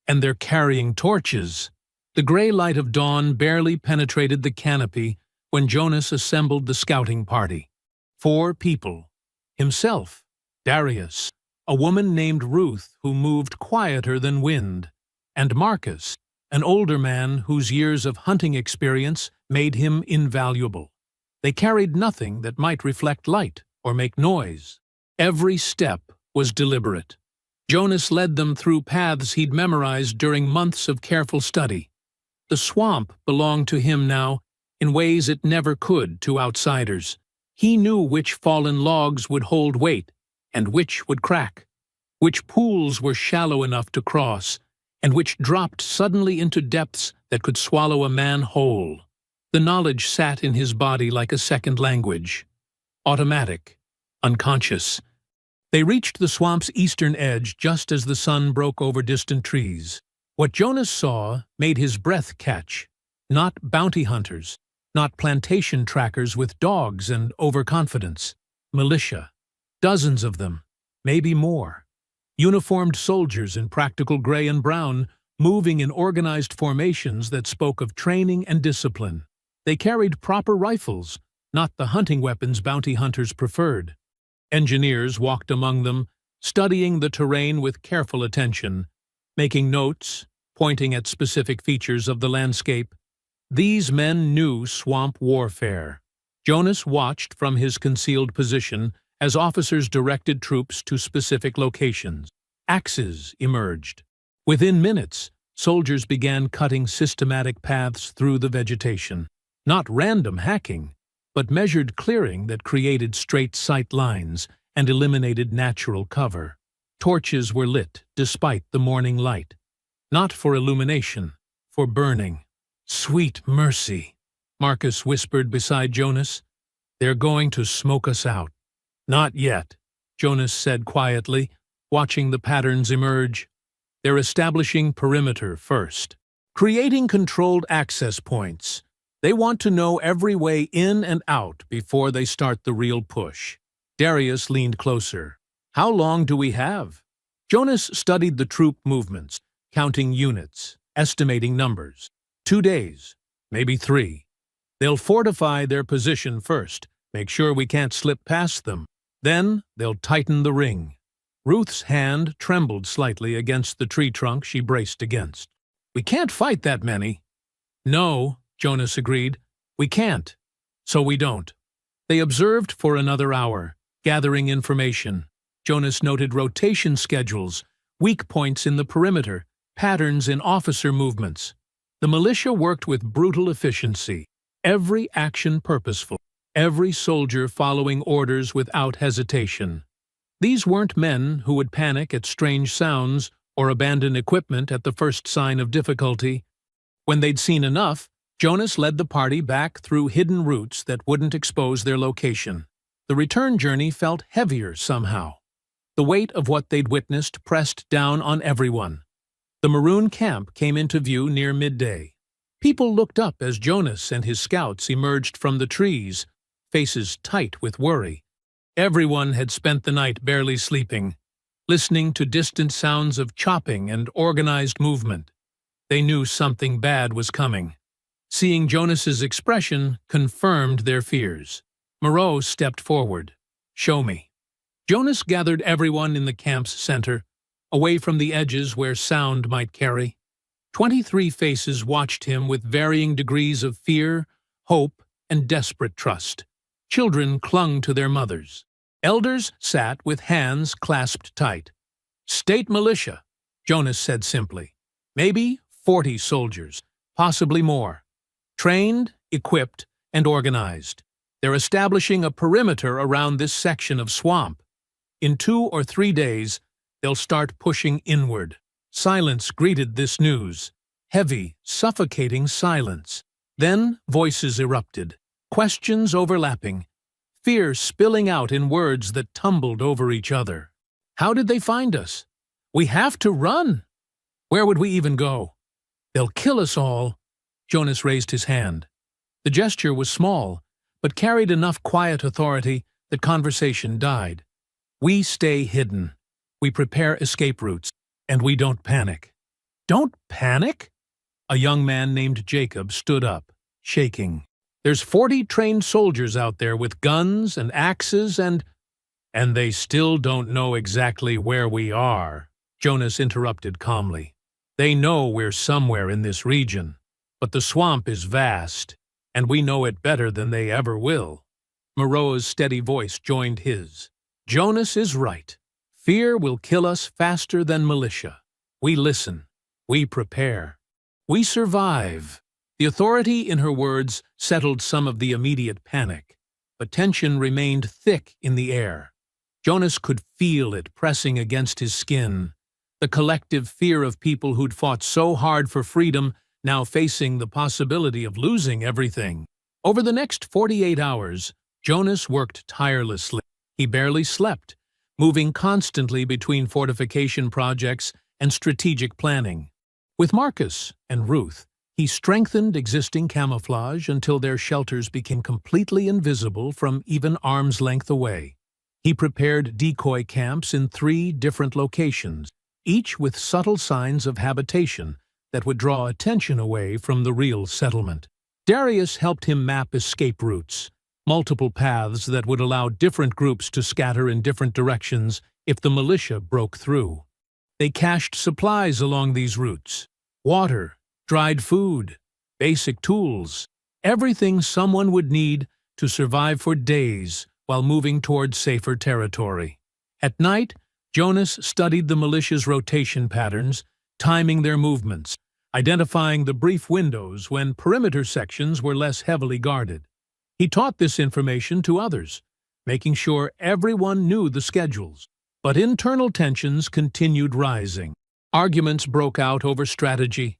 And they're carrying torches." The gray light of dawn barely penetrated the canopy when Jonas assembled the scouting party. 4 people. Himself, Darius, a woman named Ruth who moved quieter than wind, and Marcus, an older man whose years of hunting experience made him invaluable. They carried nothing that might reflect light or make noise. Every step was deliberate. Jonas led them through paths he'd memorized during months of careful study. The swamp belonged to him now in ways it never could to outsiders. He knew which fallen logs would hold weight and which would crack, which pools were shallow enough to cross, and which dropped suddenly into depths that could swallow a man whole. The knowledge sat in his body like a second language. Automatic, unconscious. They reached the swamp's eastern edge just as the sun broke over distant trees. What Jonas saw made his breath catch. Not bounty hunters, not plantation trackers with dogs and overconfidence. Militia. Dozens of them, maybe more. Uniformed soldiers in practical gray and brown, moving in organized formations that spoke of training and discipline. They carried proper rifles, not the hunting weapons bounty hunters preferred. Engineers walked among them, studying the terrain with careful attention, making notes, pointing at specific features of the landscape. These men knew swamp warfare. Jonas watched from his concealed position as officers directed troops to specific locations. Axes emerged. Within minutes, soldiers began cutting systematic paths through the vegetation. Not random hacking, but measured clearing that created straight sight lines and eliminated natural cover. Torches were lit despite the morning light. Not for illumination, for burning. "Sweet mercy," Marcus whispered beside Jonas. "They're going to smoke us out." "Not yet," Jonas said quietly, watching the patterns emerge. "They're establishing perimeter first, creating controlled access points. They want to know every way in and out before they start the real push." Darius leaned closer. "How long do we have?" Jonas studied the troop movements, counting units, estimating numbers. 2 days, maybe 3. They'll fortify their position first, make sure we can't slip past them. Then they'll tighten the ring. Ruth's hand trembled slightly against the tree trunk she braced against. "We can't fight that many." "No," Jonas agreed. "We can't. So we don't." They observed for another hour, gathering information. Jonas noted rotation schedules, weak points in the perimeter, patterns in officer movements. The militia worked with brutal efficiency, every action purposeful, every soldier following orders without hesitation. These weren't men who would panic at strange sounds or abandon equipment at the first sign of difficulty. When they'd seen enough, Jonas led the party back through hidden routes that wouldn't expose their location. The return journey felt heavier somehow. The weight of what they'd witnessed pressed down on everyone. The maroon camp came into view near midday. People looked up as Jonas and his scouts emerged from the trees, faces tight with worry. Everyone had spent the night barely sleeping, listening to distant sounds of chopping and organized movement. They knew something bad was coming. Seeing Jonas's expression confirmed their fears. Moreau stepped forward. "Show me." Jonas gathered everyone in the camp's center, away from the edges where sound might carry. 23 faces watched him with varying degrees of fear, hope, and desperate trust. Children clung to their mothers. Elders sat with hands clasped tight. "State militia," Jonas said simply. "Maybe 40 soldiers, possibly more. Trained, equipped, and organized. They're establishing a perimeter around this section of swamp. In 2 or 3 days, they'll start pushing inward." Silence greeted this news. Heavy, suffocating silence. Then voices erupted, questions overlapping, fear spilling out in words that tumbled over each other. "How did they find us? We have to run. Where would we even go? They'll kill us all." Jonas raised his hand. The gesture was small, but carried enough quiet authority that conversation died. "We stay hidden. We prepare escape routes, and we don't panic." "Don't panic?" A young man named Jacob stood up, shaking. "There's 40 trained soldiers out there with guns and axes and they still don't know exactly where we are," Jonas interrupted calmly. "They know we're somewhere in this region, but the swamp is vast, and we know it better than they ever will." Moreau's steady voice joined his. "Jonas is right. Fear will kill us faster than militia. We listen. We prepare. We survive." The authority in her words settled some of the immediate panic, but tension remained thick in the air. Jonas could feel it pressing against his skin, the collective fear of people who'd fought so hard for freedom, now facing the possibility of losing everything. Over the next 48 hours, Jonas worked tirelessly. He barely slept, moving constantly between fortification projects and strategic planning. With Marcus and Ruth, he strengthened existing camouflage until their shelters became completely invisible from even arm's length away. He prepared decoy camps in 3 different locations, each with subtle signs of habitation that would draw attention away from the real settlement. Darius helped him map escape routes, multiple paths that would allow different groups to scatter in different directions if the militia broke through. They cached supplies along these routes: water, dried food, basic tools, everything someone would need to survive for days while moving toward safer territory. At night, Jonas studied the militia's rotation patterns, timing their movements, identifying the brief windows when perimeter sections were less heavily guarded. He taught this information to others, making sure everyone knew the schedules. But internal tensions continued rising. Arguments broke out over strategy.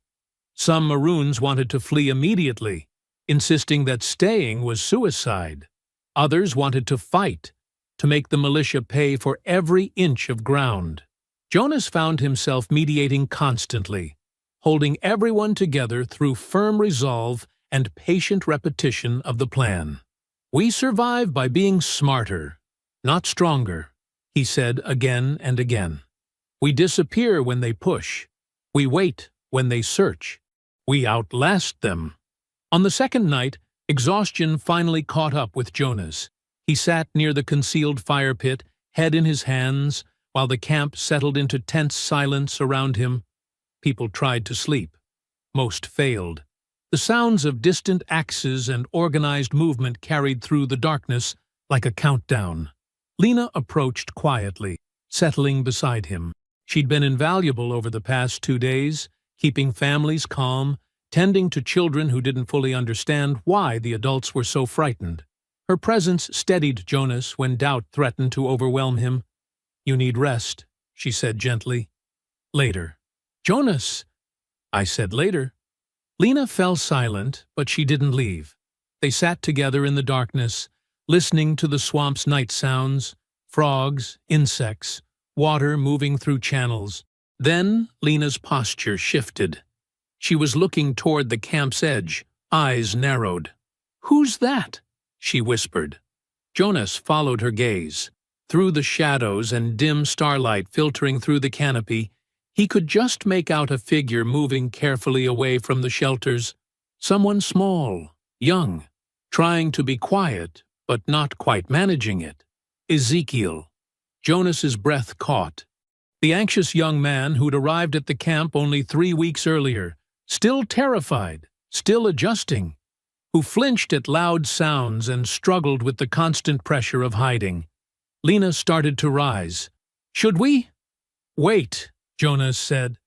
Some Maroons wanted to flee immediately, insisting that staying was suicide. Others wanted to fight, to make the militia pay for every inch of ground. Jonas found himself mediating constantly, holding everyone together through firm resolve and patient repetition of the plan. "We survive by being smarter, not stronger," he said again and again. "We disappear when they push. We wait when they search. We outlast them." On the second night, exhaustion finally caught up with Jonas. He sat near the concealed fire pit, head in his hands, while the camp settled into tense silence around him. People tried to sleep. Most failed. The sounds of distant axes and organized movement carried through the darkness like a countdown. Lena approached quietly, settling beside him. She'd been invaluable over the past 2 days, keeping families calm, tending to children who didn't fully understand why the adults were so frightened. Her presence steadied Jonas when doubt threatened to overwhelm him. "You need rest," she said gently. "Later." "Jonas!" I said later. Lena fell silent, but she didn't leave. They sat together in the darkness, listening to the swamp's night sounds, frogs, insects, water moving through channels. Then Lena's posture shifted. She was looking toward the camp's edge, eyes narrowed. "Who's that?" she whispered. Jonas followed her gaze. Through the shadows and dim starlight filtering through the canopy, he could just make out a figure moving carefully away from the shelters. Someone small, young, trying to be quiet, but not quite managing it. Ezekiel. Jonas's breath caught. The anxious young man who'd arrived at the camp only 3 weeks earlier, still terrified, still adjusting, who flinched at loud sounds and struggled with the constant pressure of hiding. Lena started to rise. "Should we?" "Wait," Jonas said,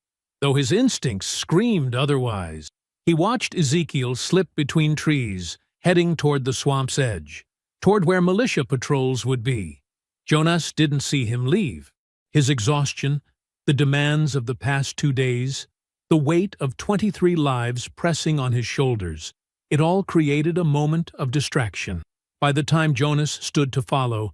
though his instincts screamed otherwise. He watched Ezekiel slip between trees, heading toward the swamp's edge, toward where militia patrols would be. Jonas didn't see him leave. His exhaustion, the demands of the past 2 days, the weight of 23 lives pressing on his shoulders, it all created a moment of distraction. By the time Jonas stood to follow,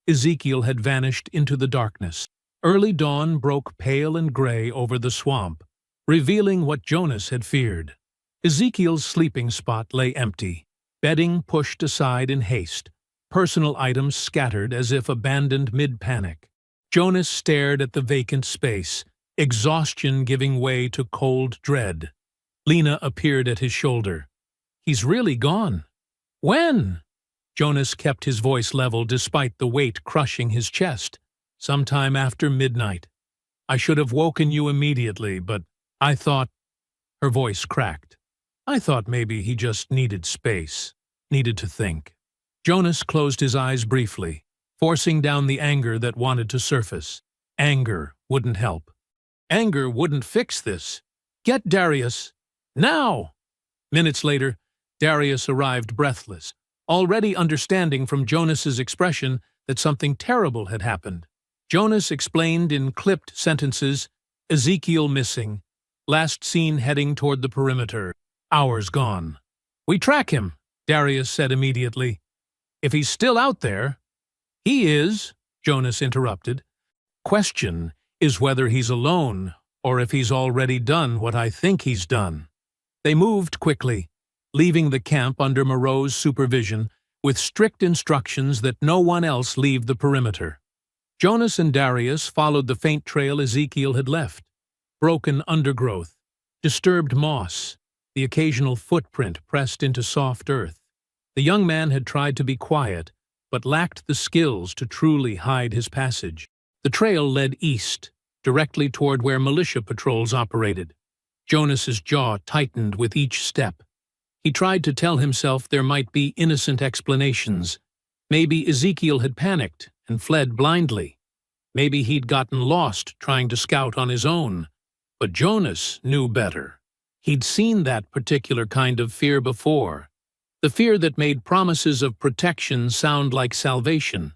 Ezekiel had vanished into the darkness. Early dawn broke pale and gray over the swamp, revealing what Jonas had feared. Ezekiel's sleeping spot lay empty, bedding pushed aside in haste, personal items scattered as if abandoned mid-panic. Jonas stared at the vacant space, exhaustion giving way to cold dread. Lena appeared at his shoulder. "He's really gone." "When?" Jonas kept his voice level despite the weight crushing his chest. "Sometime after midnight. I should have woken you immediately, but I thought—" Her voice cracked. "I thought maybe he just needed space, needed to think." Jonas closed his eyes briefly, forcing down the anger that wanted to surface. Anger wouldn't help. Anger wouldn't fix this. "Get Darius! Now!" Minutes later, Darius arrived breathless, already understanding from Jonas's expression that something terrible had happened. Jonas explained in clipped sentences: Ezekiel missing, last seen heading toward the perimeter, hours gone. "We track him," Darius said immediately. "If he's still out there—" "He is," Jonas interrupted. "Question is whether he's alone or if he's already done what I think he's done." They moved quickly, leaving the camp under Moreau's supervision, with strict instructions that no one else leave the perimeter. Jonas and Darius followed the faint trail Ezekiel had left. Broken undergrowth, disturbed moss, the occasional footprint pressed into soft earth. The young man had tried to be quiet, but lacked the skills to truly hide his passage. The trail led east, directly toward where militia patrols operated. Jonas's jaw tightened with each step. He tried to tell himself there might be innocent explanations. Maybe Ezekiel had panicked and fled blindly. Maybe he'd gotten lost trying to scout on his own. But Jonas knew better. He'd seen that particular kind of fear before. The fear that made promises of protection sound like salvation.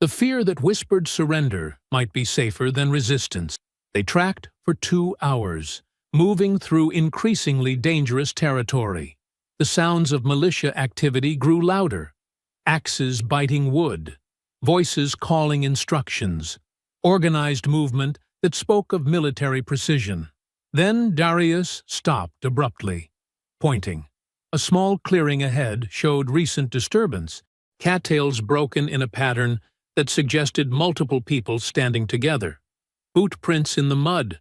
The fear that whispered surrender might be safer than resistance. They tracked for 2 hours, moving through increasingly dangerous territory. The sounds of militia activity grew louder. Axes biting wood, voices calling instructions, organized movement that spoke of military precision. Then Darius stopped abruptly, pointing. A small clearing ahead showed recent disturbance, cattails broken in a pattern that suggested multiple people standing together. Boot prints in the mud,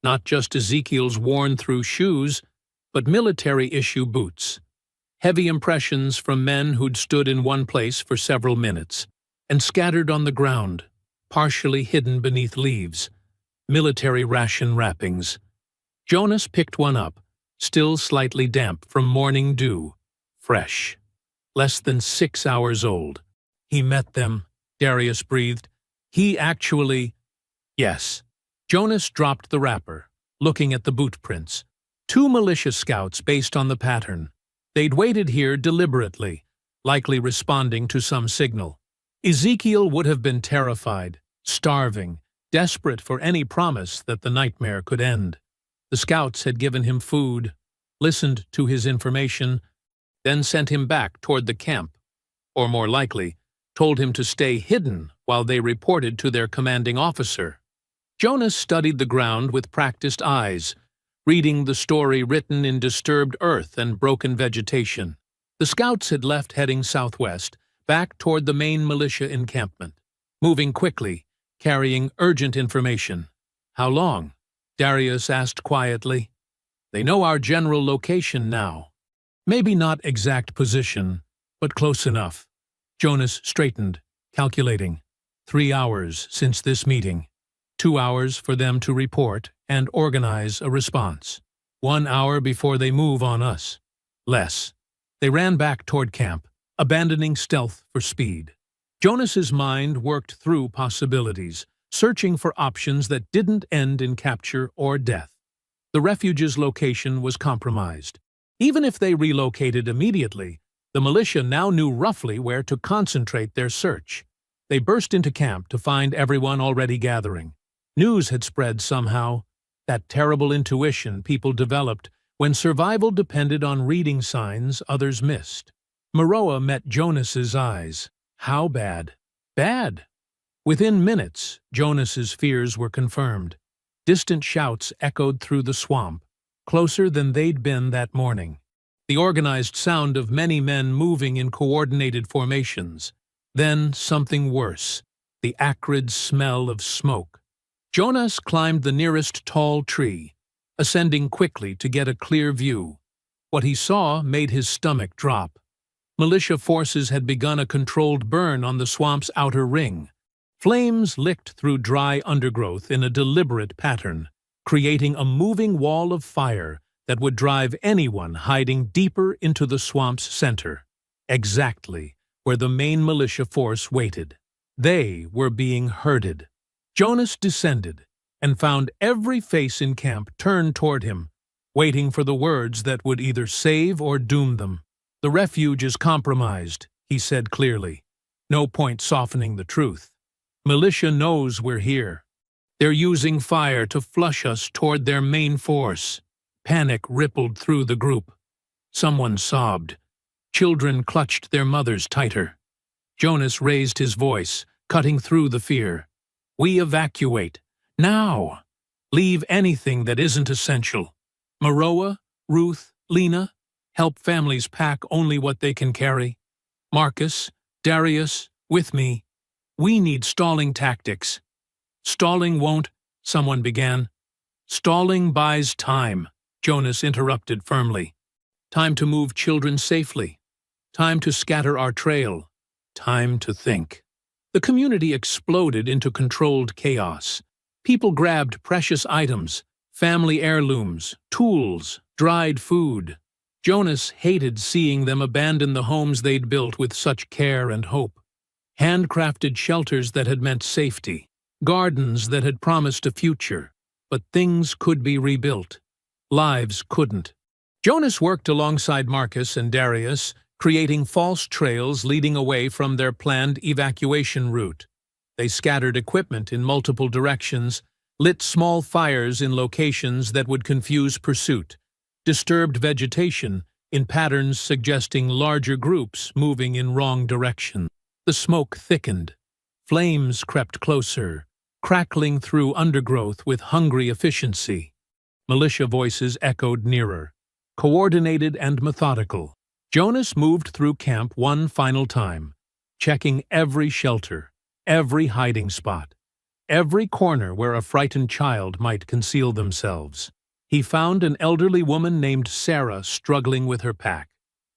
not just Ezekiel's worn-through shoes, but military-issue boots. Heavy impressions from men who'd stood in one place for several minutes, and scattered on the ground, partially hidden beneath leaves. Military ration wrappings. Jonas picked one up, still slightly damp from morning dew, fresh. Less than 6 hours old. He met them, Darius breathed. He actually... Yes. Jonas dropped the wrapper, looking at the boot prints. 2 militia scouts based on the pattern. They'd waited here deliberately, likely responding to some signal. Ezekiel would have been terrified, starving, desperate for any promise that the nightmare could end. The scouts had given him food, listened to his information, then sent him back toward the camp, or more likely, told him to stay hidden while they reported to their commanding officer. Jonas studied the ground with practiced eyes, reading the story written in disturbed earth and broken vegetation. The scouts had left heading southwest, back toward the main militia encampment, moving quickly, carrying urgent information. How long? Darius asked quietly. They know our general location now. Maybe not exact position, but close enough. Jonas straightened, calculating. 3 hours since this meeting. 2 hours for them to report and organize a response. 1 hour before they move on us. Less. They ran back toward camp, abandoning stealth for speed. Jonas's mind worked through possibilities, searching for options that didn't end in capture or death. The refuge's location was compromised. Even if they relocated immediately, the militia now knew roughly where to concentrate their search. They burst into camp to find everyone already gathering. News had spread somehow, that terrible intuition people developed when survival depended on reading signs others missed. Maroa met Jonas's eyes. How bad? Bad! Within minutes, Jonas's fears were confirmed. Distant shouts echoed through the swamp, closer than they'd been that morning. The organized sound of many men moving in coordinated formations. Then something worse, the acrid smell of smoke. Jonas climbed the nearest tall tree, ascending quickly to get a clear view. What he saw made his stomach drop. Militia forces had begun a controlled burn on the swamp's outer ring. Flames licked through dry undergrowth in a deliberate pattern, creating a moving wall of fire that would drive anyone hiding deeper into the swamp's center, exactly where the main militia force waited. They were being herded. Jonas descended and found every face in camp turned toward him, waiting for the words that would either save or doom them. "The refuge is compromised," he said clearly. "No point softening the truth. Militia knows we're here. They're using fire to flush us toward their main force." Panic rippled through the group. Someone sobbed. Children clutched their mothers tighter. Jonas raised his voice, cutting through the fear. "We evacuate. Now! Leave anything that isn't essential. Maroa, Ruth, Lena, help families pack only what they can carry. Marcus, Darius, with me. We need stalling tactics." "Stalling won't," someone began. "Stalling buys time," Jonas interrupted firmly. Time to move children safely. Time to scatter our trail. Time to think. The community exploded into controlled chaos. People grabbed precious items, family heirlooms, tools, dried food. Jonas hated seeing them abandon the homes they'd built with such care and hope. Handcrafted shelters that had meant safety. Gardens that had promised a future. But things could be rebuilt. Lives couldn't. Jonas worked alongside Marcus and Darius, creating false trails leading away from their planned evacuation route. They scattered equipment in multiple directions, lit small fires in locations that would confuse pursuit, disturbed vegetation in patterns suggesting larger groups moving in wrong direction. The smoke thickened. Flames crept closer, crackling through undergrowth with hungry efficiency. Militia voices echoed nearer, coordinated and methodical. Jonas moved through camp one final time, checking every shelter, every hiding spot, every corner where a frightened child might conceal themselves. He found an elderly woman named Sarah struggling with her pack.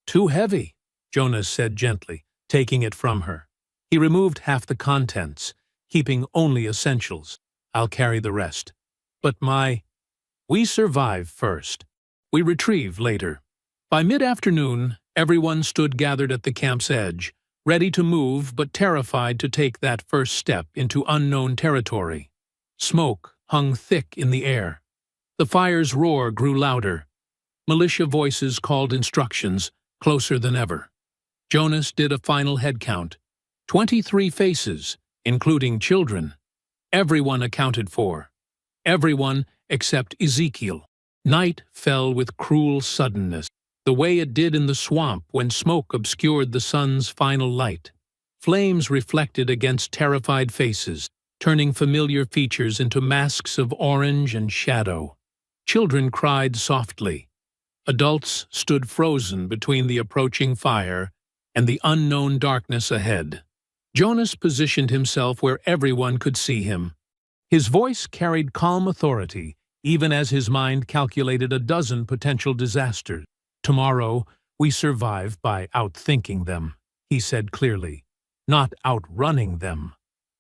"Too heavy," Jonas said gently, taking it from her. He removed half the contents, keeping only essentials. "I'll carry the rest. But we survive first. We retrieve later." By mid-afternoon, everyone stood gathered at the camp's edge, ready to move but terrified to take that first step into unknown territory. Smoke hung thick in the air. The fire's roar grew louder. Militia voices called instructions, closer than ever. Jonas did a final head count. 23 faces, including children. Everyone accounted for. Everyone except Ezekiel. Night fell with cruel suddenness, the way it did in the swamp when smoke obscured the sun's final light. Flames reflected against terrified faces, turning familiar features into masks of orange and shadow. Children cried softly. Adults stood frozen between the approaching fire and the unknown darkness ahead. Jonas positioned himself where everyone could see him. His voice carried calm authority, even as his mind calculated a dozen potential disasters. "Tomorrow, we survive by outthinking them," he said clearly, "not outrunning them."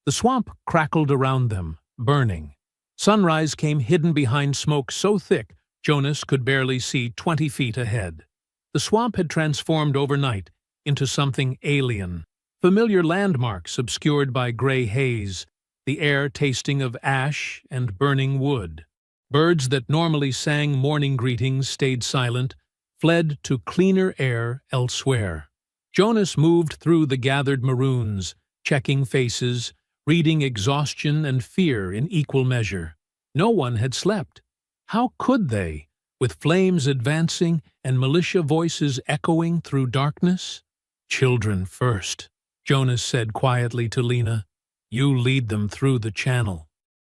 The swamp crackled around them, burning. Sunrise came hidden behind smoke so thick Jonas could barely see 20 feet ahead. The swamp had transformed overnight into something alien. Familiar landmarks obscured by gray haze, the air tasting of ash and burning wood. Birds that normally sang morning greetings stayed silent, fled to cleaner air elsewhere. Jonas moved through the gathered maroons, checking faces, reading exhaustion and fear in equal measure. No one had slept. How could they, with flames advancing and militia voices echoing through darkness? "Children first," Jonas said quietly to Lena. "You lead them through the channel.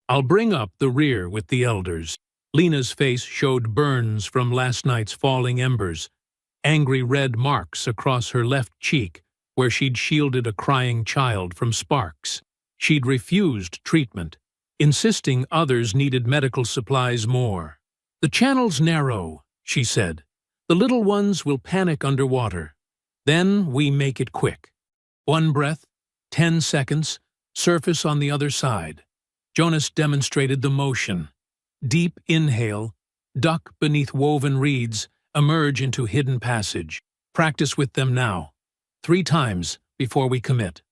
I'll bring up the rear with the elders." Lena's face showed burns from last night's falling embers, angry red marks across her left cheek where she'd shielded a crying child from sparks. She'd refused treatment, insisting others needed medical supplies more. "The channel's narrow," she said. "The little ones will panic underwater. Then we make it quick. 1 breath, 10 seconds, surface on the other side." Jonas demonstrated the motion. Deep inhale, duck beneath woven reeds, emerge into hidden passage. Practice with them now. 3 times before we commit.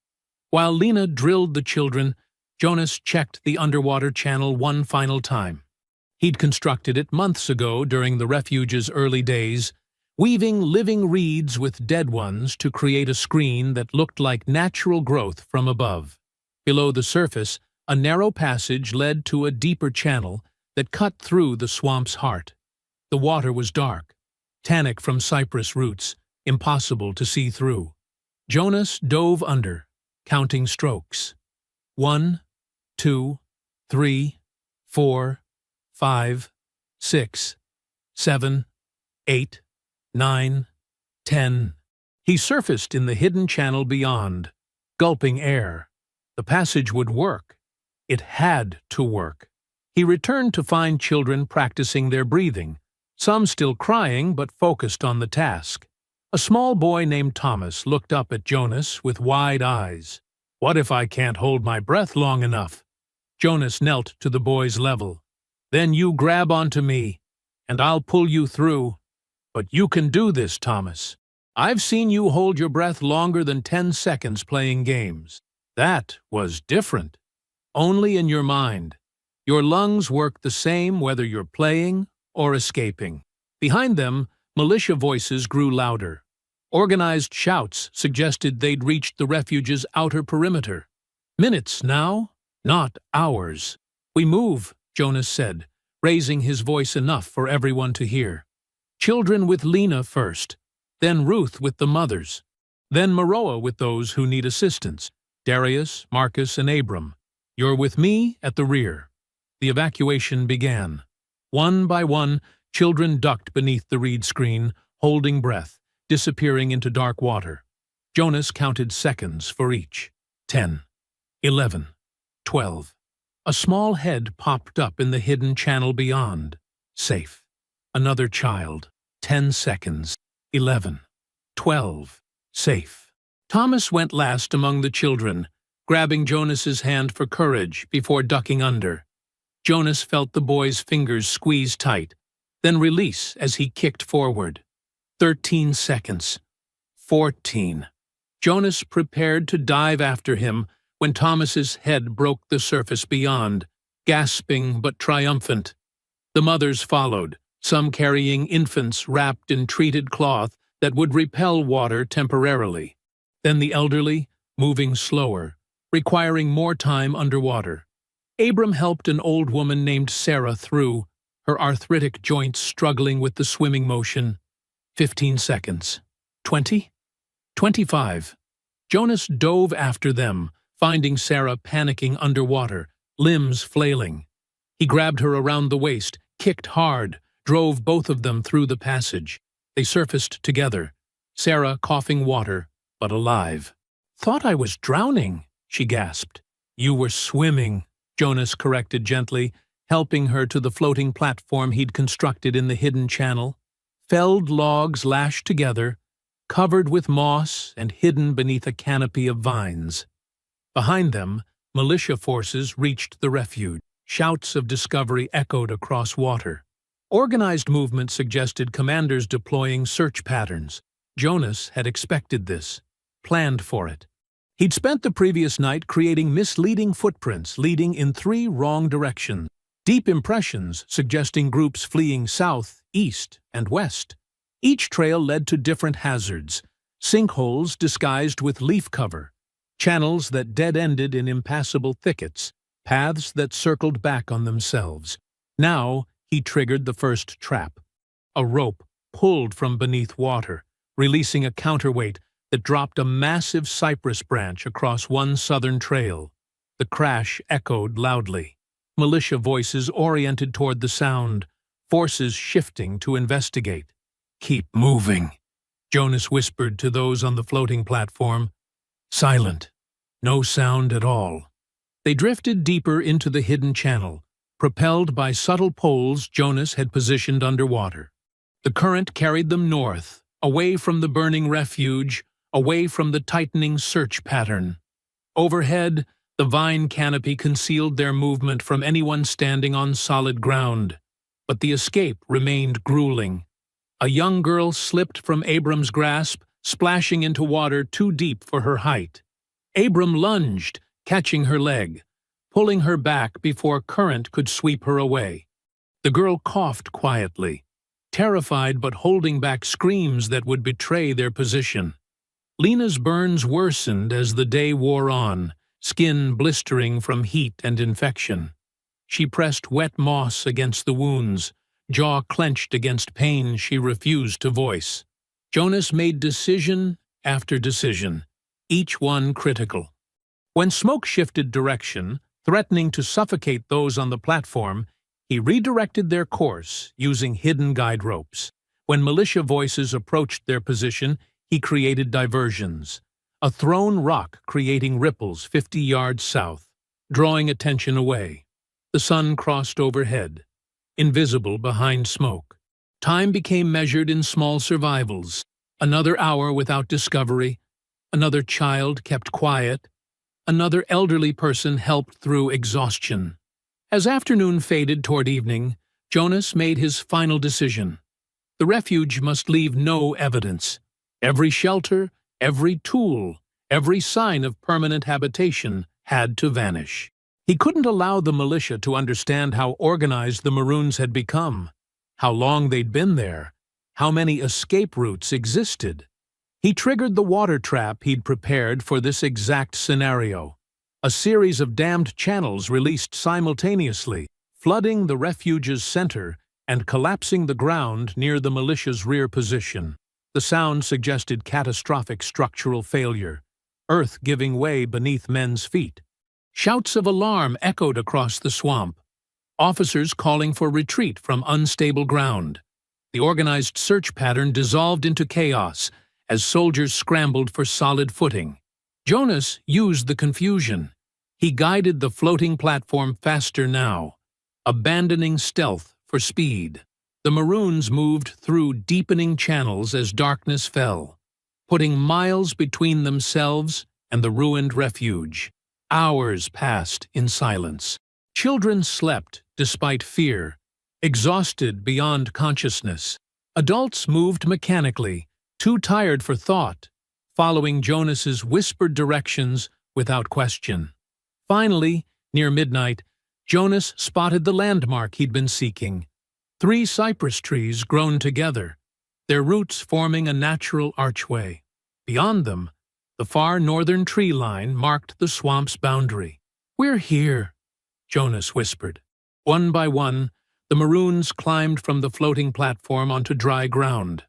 While Lena drilled the children, Jonas checked the underwater channel one final time. He'd constructed it months ago during the refuge's early days, weaving living reeds with dead ones to create a screen that looked like natural growth from above. Below the surface, a narrow passage led to a deeper channel that cut through the swamp's heart. The water was dark, tannic from cypress roots, impossible to see through. Jonas dove under, counting strokes. 1, 2, 3, 4, 5, 6, 7, 8, 9, 10. He surfaced in the hidden channel beyond, gulping air. The passage would work. It had to work. He returned to find children practicing their breathing, some still crying but focused on the task. A small boy named Thomas looked up at Jonas with wide eyes. "What if I can't hold my breath long enough?" Jonas knelt to the boy's level. "Then you grab onto me, and I'll pull you through. But you can do this, Thomas. I've seen you hold your breath longer than 10 seconds playing games. That was different. Only in your mind. Your lungs work the same whether you're playing or escaping." Behind them, militia voices grew louder. Organized shouts suggested they'd reached the refuge's outer perimeter. "Minutes now, not hours." "We move," Jonas said, raising his voice enough for everyone to hear. "Children with Lena first, then Ruth with the mothers, then Maroa with those who need assistance, Darius, Marcus, and Abram. You're with me at the rear." The evacuation began. One by one, children ducked beneath the reed screen, holding breath, disappearing into dark water. Jonas counted seconds for each. 10, 11, 12. A small head popped up in the hidden channel beyond. Safe. Another child. 10 seconds. 11, 12. Safe. Thomas went last among the children, grabbing Jonas's hand for courage before ducking under. Jonas felt the boy's fingers squeeze tight, then release as he kicked forward. 13 seconds. 14. Jonas prepared to dive after him when Thomas's head broke the surface beyond, gasping but triumphant. The mothers followed, some carrying infants wrapped in treated cloth that would repel water temporarily. Then the elderly, moving slower, requiring more time underwater. Abram helped an old woman named Sarah through, her arthritic joints struggling with the swimming motion. 15 seconds. 20? 25. Jonas dove after them, finding Sarah panicking underwater, limbs flailing. He grabbed her around the waist, kicked hard, drove both of them through the passage. They surfaced together, Sarah coughing water, but alive. "Thought I was drowning," she gasped. "You were swimming," Jonas corrected gently, helping her to the floating platform he'd constructed in the hidden channel. Felled logs lashed together, covered with moss and hidden beneath a canopy of vines. Behind them, militia forces reached the refuge. Shouts of discovery echoed across water. Organized movement suggested commanders deploying search patterns. Jonas had expected this, planned for it. He'd spent the previous night creating misleading footprints leading in 3 wrong directions. Deep impressions suggesting groups fleeing south, east, and west. Each trail led to different hazards, sinkholes disguised with leaf cover, channels that dead-ended in impassable thickets, paths that circled back on themselves. Now, he triggered the first trap. A rope pulled from beneath water, releasing a counterweight that dropped a massive cypress branch across one southern trail. The crash echoed loudly. Militia voices oriented toward the sound, forces shifting to investigate. "Keep moving," Jonas whispered to those on the floating platform. Silent. No sound at all. They drifted deeper into the hidden channel, propelled by subtle poles Jonas had positioned underwater. The current carried them north, away from the burning refuge, away from the tightening search pattern. Overhead, the vine canopy concealed their movement from anyone standing on solid ground. But the escape remained grueling. A young girl slipped from Abram's grasp, splashing into water too deep for her height. Abram lunged, catching her leg, pulling her back before current could sweep her away. The girl coughed quietly, terrified but holding back screams that would betray their position. Lena's burns worsened as the day wore on, skin blistering from heat and infection. She pressed wet moss against the wounds, jaw clenched against pain she refused to voice. Jonas made decision after decision, each one critical. When smoke shifted direction, threatening to suffocate those on the platform, he redirected their course using hidden guide ropes. When militia voices approached their position, he created diversions. A thrown rock creating ripples 50 yards south, drawing attention away. The sun crossed overhead, invisible behind smoke. Time became measured in small survivals. Another hour without discovery, another child kept quiet, another elderly person helped through exhaustion. As afternoon faded toward evening, Jonas made his final decision. The refuge must leave no evidence. Every shelter, every tool, every sign of permanent habitation had to vanish. He couldn't allow the militia to understand how organized the Maroons had become, how long they'd been there, how many escape routes existed. He triggered the water trap he'd prepared for this exact scenario. A series of dammed channels released simultaneously, flooding the refuge's center and collapsing the ground near the militia's rear position. The sound suggested catastrophic structural failure, earth giving way beneath men's feet. Shouts of alarm echoed across the swamp, officers calling for retreat from unstable ground. The organized search pattern dissolved into chaos as soldiers scrambled for solid footing. Jonas used the confusion. He guided the floating platform faster now, abandoning stealth for speed. The Maroons moved through deepening channels as darkness fell, putting miles between themselves and the ruined refuge. Hours passed in silence. Children slept despite fear, exhausted beyond consciousness. Adults moved mechanically, too tired for thought, following Jonas's whispered directions without question. Finally, near midnight, Jonas spotted the landmark he'd been seeking. 3 cypress trees grown together, their roots forming a natural archway. Beyond them, the far northern tree line marked the swamp's boundary. "We're here," Jonas whispered. One by one, the Maroons climbed from the floating platform onto dry ground.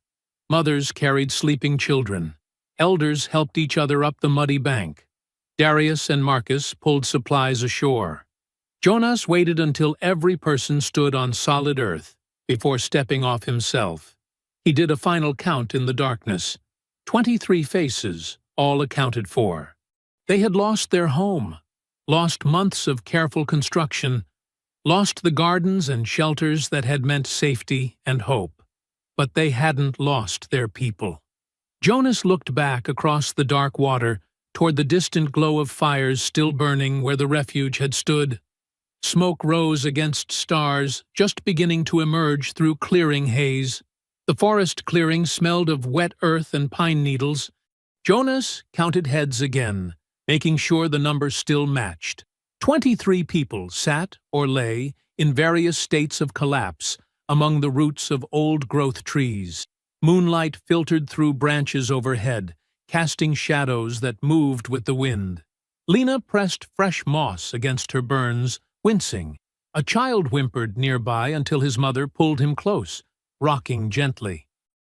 Mothers carried sleeping children. Elders helped each other up the muddy bank. Darius and Marcus pulled supplies ashore. Jonas waited until every person stood on solid earth before stepping off himself. He did a final count in the darkness. 23 faces, all accounted for. They had lost their home, lost months of careful construction, lost the gardens and shelters that had meant safety and hope. But they hadn't lost their people. Jonas looked back across the dark water toward the distant glow of fires still burning where the refuge had stood. Smoke rose against stars, just beginning to emerge through clearing haze. The forest clearing smelled of wet earth and pine needles. Jonas counted heads again, making sure the number still matched. 23 people sat or lay in various states of collapse among the roots of old-growth trees. Moonlight filtered through branches overhead, casting shadows that moved with the wind. Lena pressed fresh moss against her burns, wincing. A child whimpered nearby until his mother pulled him close, rocking gently.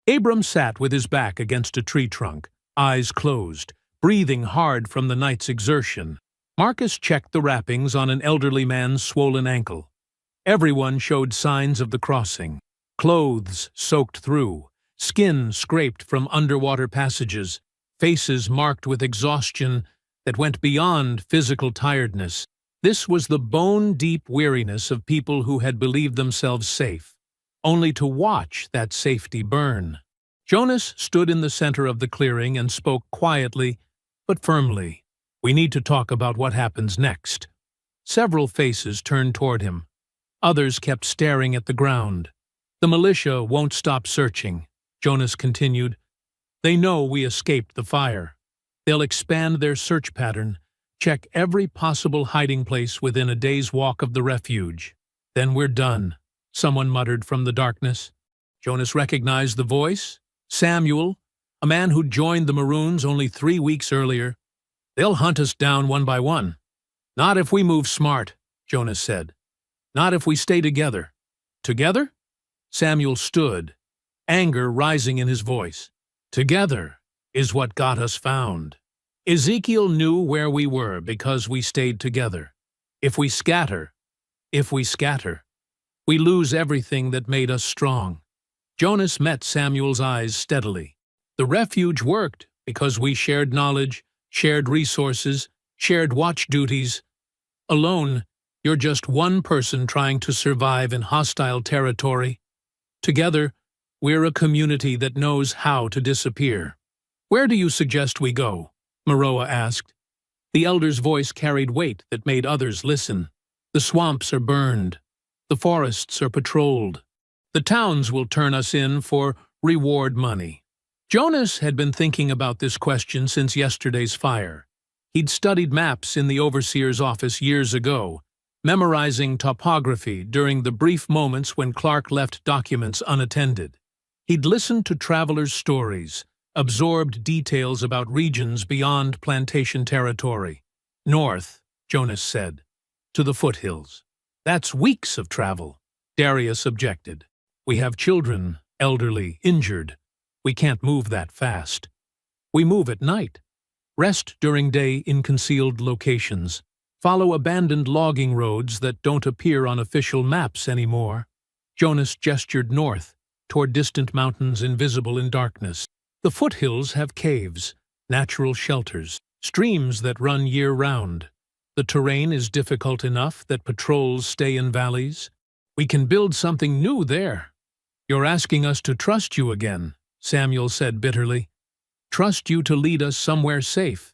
Abram sat with his back against a tree trunk, eyes closed, breathing hard from the night's exertion. Marcus checked the wrappings on an elderly man's swollen ankle. Everyone showed signs of the crossing. Clothes soaked through, skin scraped from underwater passages, faces marked with exhaustion that went beyond physical tiredness. This was the bone-deep weariness of people who had believed themselves safe, only to watch that safety burn. Jonas stood in the center of the clearing and spoke quietly but firmly. "We need to talk about what happens next." Several faces turned toward him. Others kept staring at the ground. "The militia won't stop searching," Jonas continued. "They know we escaped the fire. They'll expand their search pattern, check every possible hiding place within a day's walk of the refuge. Then we're done," someone muttered from the darkness. Jonas recognized the voice. Samuel, a man who'd joined the Maroons only 3 weeks earlier. "They'll hunt us down one by one." "Not if we move smart," Jonas said. "Not if we stay together." "Together?" Samuel stood, anger rising in his voice. "Together is what got us found. Ezekiel knew where we were because we stayed together. If we scatter, we lose everything that made us strong." Jonas met Samuel's eyes steadily. "The refuge worked because we shared knowledge, shared resources, shared watch duties. Alone, you're just one person trying to survive in hostile territory. Together, We're a community that knows how to disappear. Where do you suggest we go? Maroa asked. The elder's voice carried weight that made others listen. The swamps are burned. The forests are patrolled. The towns will turn us in for reward money. Jonas had been thinking about this question since yesterday's fire. He'd studied maps in the overseer's office years ago, memorizing topography during the brief moments when Clark left documents unattended. He'd listened to travelers' stories, absorbed details about regions beyond plantation territory. North, Jonas said, to the foothills. That's weeks of travel. Darius objected. We have children, elderly, injured. We can't move that fast. We move at night. Rest during day in concealed locations. Follow abandoned logging roads that don't appear on official maps anymore. Jonas gestured north, toward distant mountains invisible in darkness. The foothills have caves, natural shelters, streams that run year-round. The terrain is difficult enough that patrols stay in valleys. We can build something new there. You're asking us to trust you again, Samuel said bitterly. Trust you to lead us somewhere safe.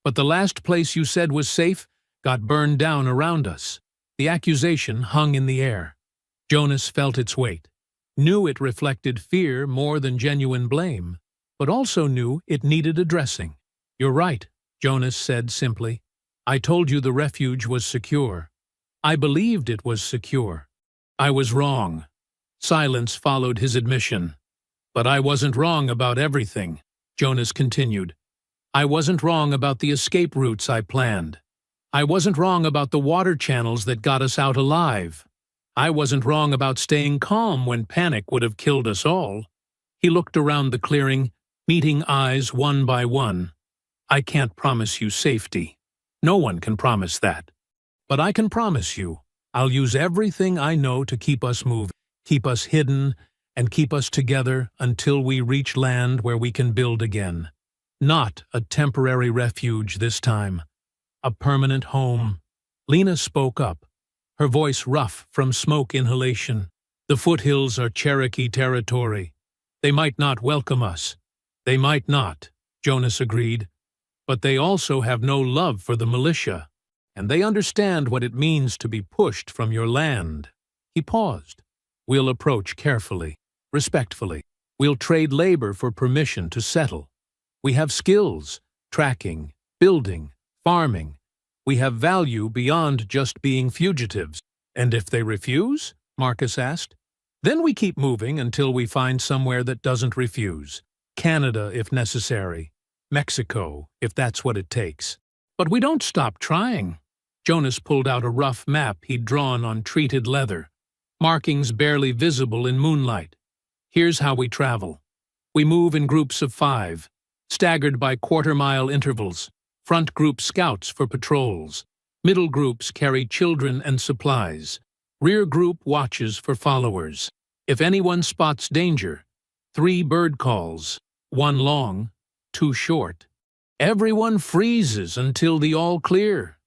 But the last place you said was safe got burned down around us. The accusation hung in the air. Jonas felt its weight, knew it reflected fear more than genuine blame, but also knew it needed addressing. You're right, Jonas said simply. I told you the refuge was secure. I believed it was secure. I was wrong. Silence followed his admission. But I wasn't wrong about everything, Jonas continued. I wasn't wrong about the escape routes I planned. I wasn't wrong about the water channels that got us out alive. I wasn't wrong about staying calm when panic would have killed us all. He looked around the clearing, meeting eyes one by one. I can't promise you safety. No one can promise that. But I can promise you, I'll use everything I know to keep us moving, keep us hidden, and keep us together until we reach land where we can build again. Not a temporary refuge this time. A permanent home. Lena spoke up, her voice rough from smoke inhalation. The foothills are Cherokee territory. They might not welcome us. They might not, Jonas agreed. But they also have no love for the militia, and they understand what it means to be pushed from your land. He paused. We'll approach carefully, respectfully. We'll trade labor for permission to settle. We have skills, tracking, building, farming. We have value beyond just being fugitives. And if they refuse? Marcus asked. Then we keep moving until we find somewhere that doesn't refuse. Canada, if necessary. Mexico, if that's what it takes. But we don't stop trying. Jonas pulled out a rough map he'd drawn on treated leather, markings barely visible in moonlight. Here's how we travel. We move in groups of 5, staggered by quarter-mile intervals. Front group scouts for patrols. Middle groups carry children and supplies. Rear group watches for followers. If anyone spots danger, 3 bird calls, 1 long, 2 short. Everyone freezes until the all clear.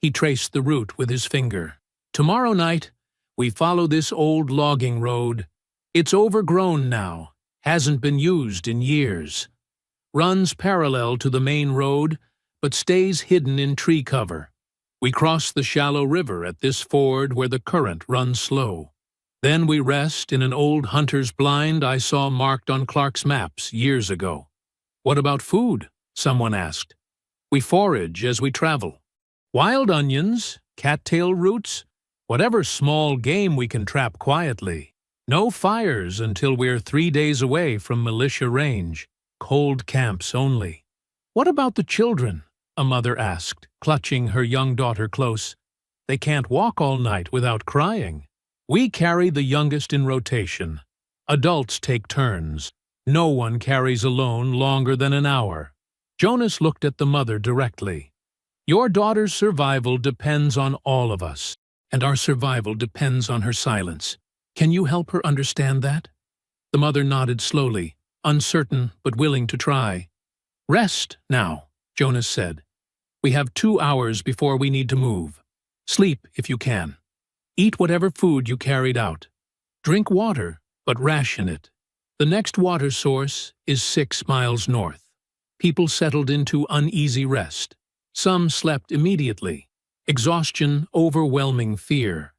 He traced the route with his finger. Tomorrow night, we follow this old logging road. It's overgrown now, hasn't been used in years. Runs parallel to the main road, but stays hidden in tree cover. We cross the shallow river at this ford where the current runs slow. Then we rest in an old hunter's blind I saw marked on Clark's maps years ago. What about food? Someone asked. We forage as we travel. Wild onions, cattail roots, whatever small game we can trap quietly. No fires until we're 3 days away from militia range. Cold camps only. What about the children? A mother asked, clutching her young daughter close. They can't walk all night without crying. We carry the youngest in rotation. Adults take turns. No one carries alone longer than an hour. Jonas looked at the mother directly. Your daughter's survival depends on all of us, and our survival depends on her silence. Can you help her understand that? The mother nodded slowly, uncertain but willing to try. Rest now, Jonas said. We have 2 hours before we need to move. Sleep if you can. Eat whatever food you carried out. Drink water, but ration it. The next water source is 6 miles north. People settled into uneasy rest. Some slept immediately, exhaustion overwhelming fear.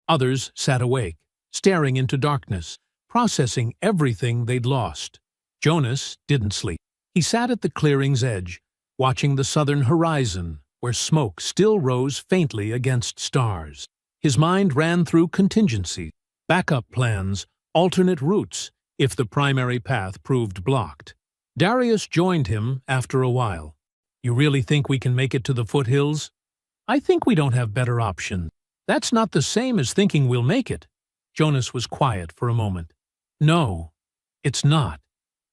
Others sat awake, staring into darkness, processing everything they'd lost. Jonas didn't sleep. He sat at the clearing's edge, watching the southern horizon, where smoke still rose faintly against stars. His mind ran through contingencies, backup plans, alternate routes, if the primary path proved blocked. Darius joined him after a while. "You really think we can make it to the foothills?" "I think we don't have better options." "That's not the same as thinking we'll make it." Jonas was quiet for a moment. "No, it's not."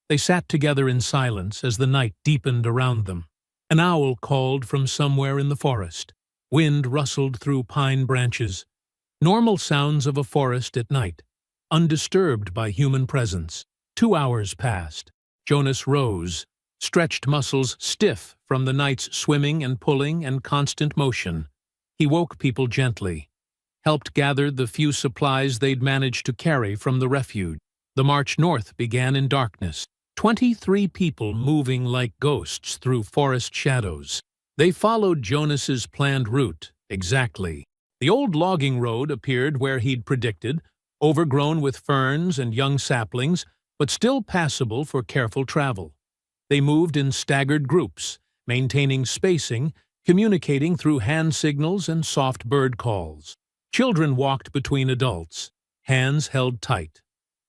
They sat together in silence as the night deepened around them. An owl called from somewhere in the forest. Wind rustled through pine branches. Normal sounds of a forest at night, undisturbed by human presence. 2 hours passed. Jonas rose, stretched muscles stiff from the night's swimming and pulling and constant motion. He woke people gently, helped gather the few supplies they'd managed to carry from the refuge. The march north began in darkness. 23 people moving like ghosts through forest shadows. They followed Jonas's planned route, exactly. The old logging road appeared where he'd predicted, overgrown with ferns and young saplings, but still passable for careful travel. They moved in staggered groups, maintaining spacing, communicating through hand signals and soft bird calls. Children walked between adults, hands held tight.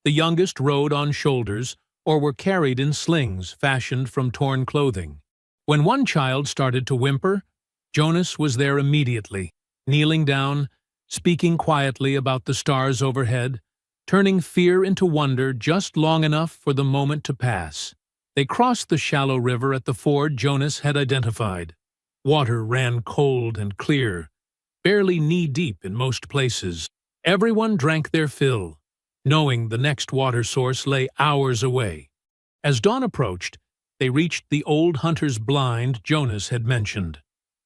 The youngest rode on shoulders or were carried in slings fashioned from torn clothing. When one child started to whimper, Jonas was there immediately, kneeling down, speaking quietly about the stars overhead, turning fear into wonder just long enough for the moment to pass. They crossed the shallow river at the ford Jonas had identified. Water ran cold and clear, barely knee-deep in most places. Everyone drank their fill, knowing the next water source lay hours away. As dawn approached, they reached the old hunter's blind Jonas had mentioned.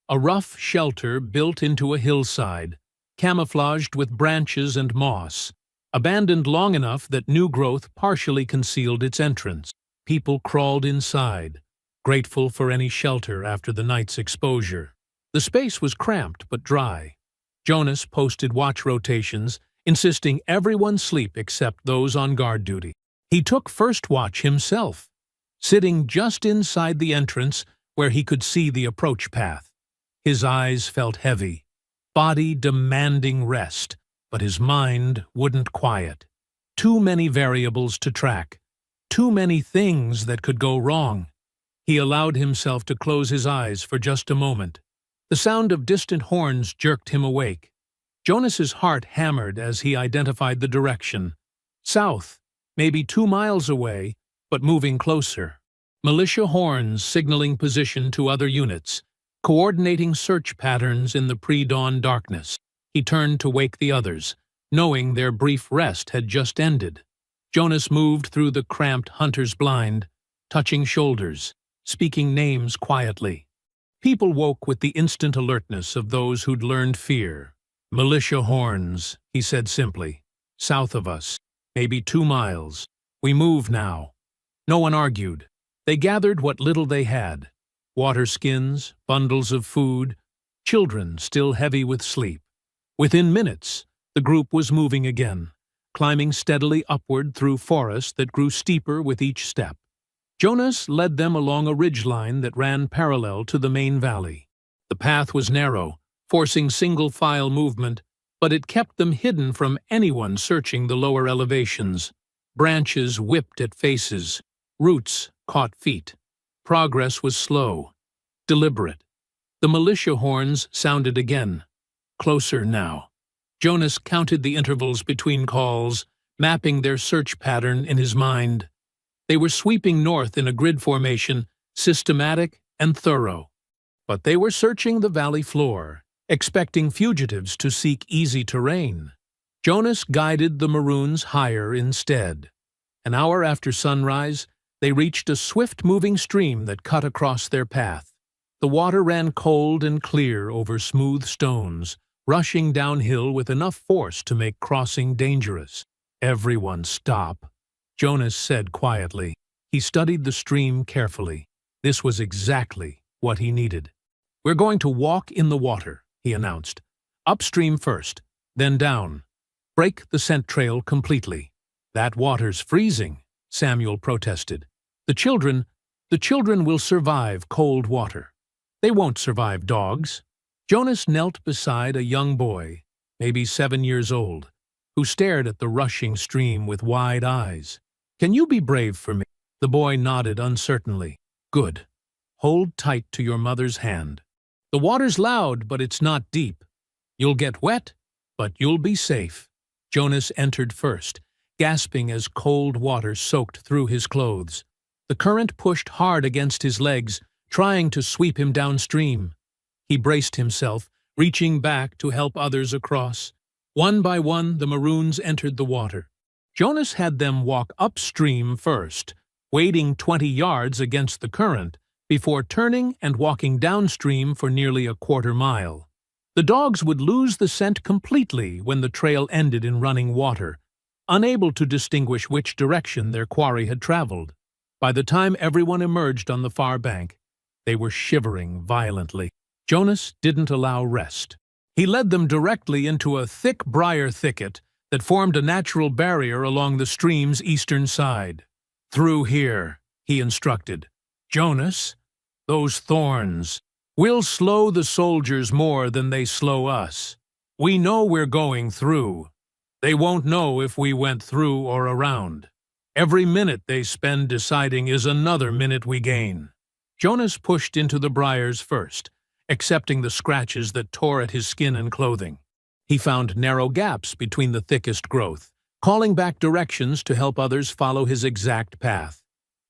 A rough shelter built into a hillside, camouflaged with branches and moss, abandoned long enough that new growth partially concealed its entrance. People crawled inside, grateful for any shelter after the night's exposure. The space was cramped but dry. Jonas posted watch rotations, insisting everyone sleep except those on guard duty. He took first watch himself, sitting just inside the entrance where he could see the approach path. His eyes felt heavy, body demanding rest, but his mind wouldn't quiet. Too many variables to track, too many things that could go wrong. He allowed himself to close his eyes for just a moment. The sound of distant horns jerked him awake. Jonas's heart hammered as he identified the direction. South, maybe 2 miles away, but moving closer. Militia horns signaling position to other units, coordinating search patterns in the pre-dawn darkness. He turned to wake the others, knowing their brief rest had just ended. Jonas moved through the cramped hunter's blind, touching shoulders, speaking names quietly. People woke with the instant alertness of those who'd learned fear. "Militia horns," he said simply. "South of us, maybe 2 miles. We move now." No one argued. They gathered what little they had. Water skins, bundles of food, children still heavy with sleep. Within minutes, the group was moving again, climbing steadily upward through forest that grew steeper with each step. Jonas led them along a ridgeline that ran parallel to the main valley. The path was narrow, forcing single-file movement, but it kept them hidden from anyone searching the lower elevations. Branches whipped at faces, roots caught feet. Progress was slow, deliberate. The militia horns sounded again, closer now. Jonas counted the intervals between calls, mapping their search pattern in his mind. They were sweeping north in a grid formation, systematic and thorough. But they were searching the valley floor, expecting fugitives to seek easy terrain. Jonas guided the Maroons higher instead. An hour after sunrise, they reached a swift-moving stream that cut across their path. The water ran cold and clear over smooth stones, rushing downhill with enough force to make crossing dangerous. "Everyone stop," Jonas said quietly. He studied the stream carefully. This was exactly what he needed. "We're going to walk in the water," he announced. "Upstream first, then down. Break the scent trail completely." "That water's freezing," Samuel protested. The children will survive cold water. They won't survive dogs." Jonas knelt beside a young boy, maybe 7 years old, who stared at the rushing stream with wide eyes. "Can you be brave for me?" The boy nodded uncertainly. "Good. Hold tight to your mother's hand. The water's loud, but it's not deep. You'll get wet, but you'll be safe." Jonas entered first, gasping as cold water soaked through his clothes. The current pushed hard against his legs, trying to sweep him downstream. He braced himself, reaching back to help others across. One by one, the Maroons entered the water. Jonas had them walk upstream first, wading 20 yards against the current, before turning and walking downstream for nearly a quarter mile. The dogs would lose the scent completely when the trail ended in running water, unable to distinguish which direction their quarry had traveled. By the time everyone emerged on the far bank, they were shivering violently. Jonas didn't allow rest. He led them directly into a thick briar thicket that formed a natural barrier along the stream's eastern side. "Through here," he instructed. "Jonas, those thorns will slow the soldiers more than they slow us. We know we're going through. They won't know if we went through or around. Every minute they spend deciding is another minute we gain." Jonas pushed into the briars first, accepting the scratches that tore at his skin and clothing. He found narrow gaps between the thickest growth, calling back directions to help others follow his exact path.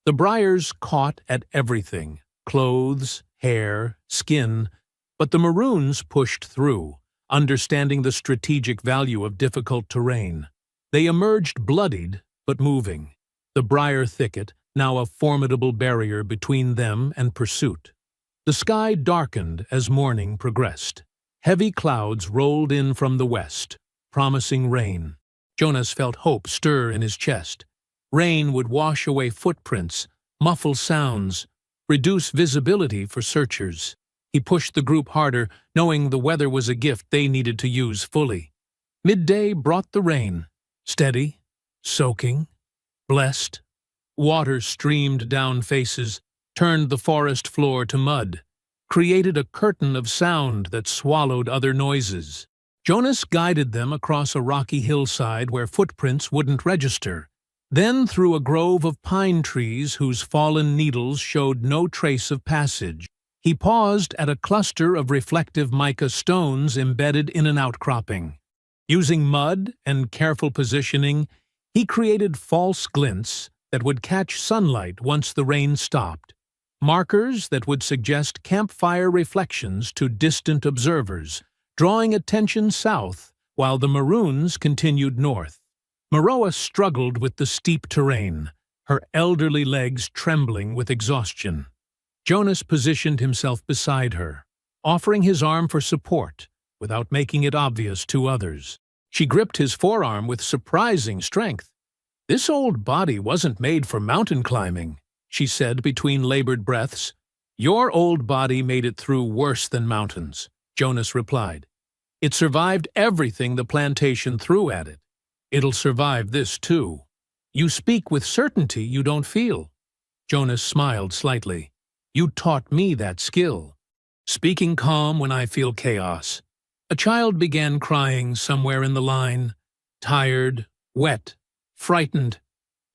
The briars caught at everything: clothes, hair, skin, but the Maroons pushed through, understanding the strategic value of difficult terrain. They emerged bloodied but moving, the briar thicket now a formidable barrier between them and pursuit. The sky darkened as morning progressed. Heavy clouds rolled in from the west, promising rain. Jonas felt hope stir in his chest. Rain would wash away footprints, muffle sounds, reduce visibility for searchers. He pushed the group harder, knowing the weather was a gift they needed to use fully. Midday brought the rain, steady, soaking, blessed. Water streamed down faces, turned the forest floor to mud, created a curtain of sound that swallowed other noises. Jonas guided them across a rocky hillside where footprints wouldn't register, then through a grove of pine trees whose fallen needles showed no trace of passage. He paused at a cluster of reflective mica stones embedded in an outcropping. Using mud and careful positioning, he created false glints that would catch sunlight once the rain stopped, markers that would suggest campfire reflections to distant observers, drawing attention south while the Maroons continued north. Maroa struggled with the steep terrain, her elderly legs trembling with exhaustion. Jonas positioned himself beside her, offering his arm for support without making it obvious to others. She gripped his forearm with surprising strength. "This old body wasn't made for mountain climbing," she said between labored breaths. "Your old body made it through worse than mountains," Jonas replied. "It survived everything the plantation threw at it. It'll survive this too. You speak with certainty you don't feel." Jonas smiled slightly. "You taught me that skill. Speaking calm when I feel chaos." A child began crying somewhere in the line, tired, wet, frightened.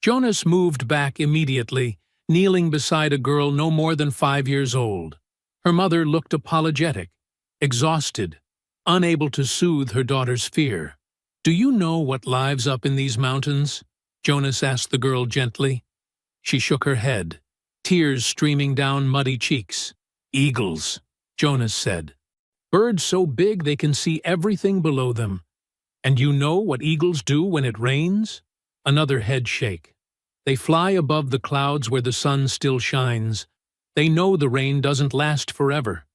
Jonas moved back immediately, kneeling beside a girl no more than 5 years old. Her mother looked apologetic, exhausted, unable to soothe her daughter's fear. "Do you know what lives up in these mountains?" Jonas asked the girl gently. She shook her head, tears streaming down muddy cheeks. "Eagles," Jonas said. "Birds so big they can see everything below them. And you know what eagles do when it rains?" Another head shake. "They fly above the clouds where the sun still shines. They know the rain doesn't last forever.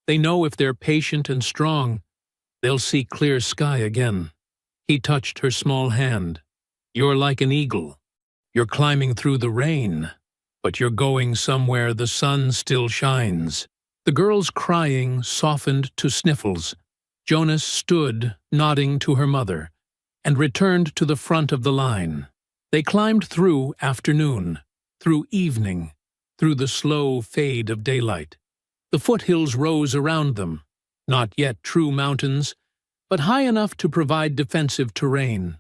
They know if they're patient and strong, they'll see clear sky again." He touched her small hand. "You're like an eagle." You're climbing through the rain, but you're going somewhere the sun still shines." The girl's crying softened to sniffles. Jonas stood, nodding to her mother, and returned to the front of the line. They climbed through afternoon, through evening, through the slow fade of daylight. The foothills rose around them, not yet true mountains, but high enough to provide defensive terrain.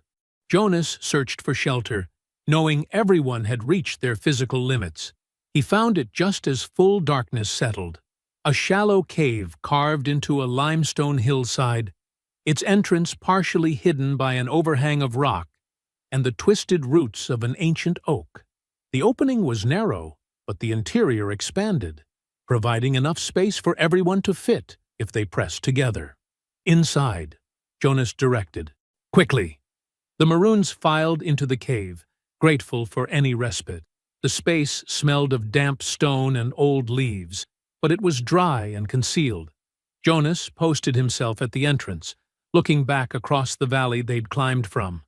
Jonas searched for shelter, knowing everyone had reached their physical limits. He found it just as full darkness settled. A shallow cave carved into a limestone hillside, its entrance partially hidden by an overhang of rock and the twisted roots of an ancient oak. The opening was narrow, but the interior expanded, providing enough space for everyone to fit if they pressed together. Inside, Jonas directed, "Quickly!" The Maroons filed into the cave, grateful for any respite. The space smelled of damp stone and old leaves, but it was dry and concealed. Jonas posted himself at the entrance, looking back across the valley they'd climbed from.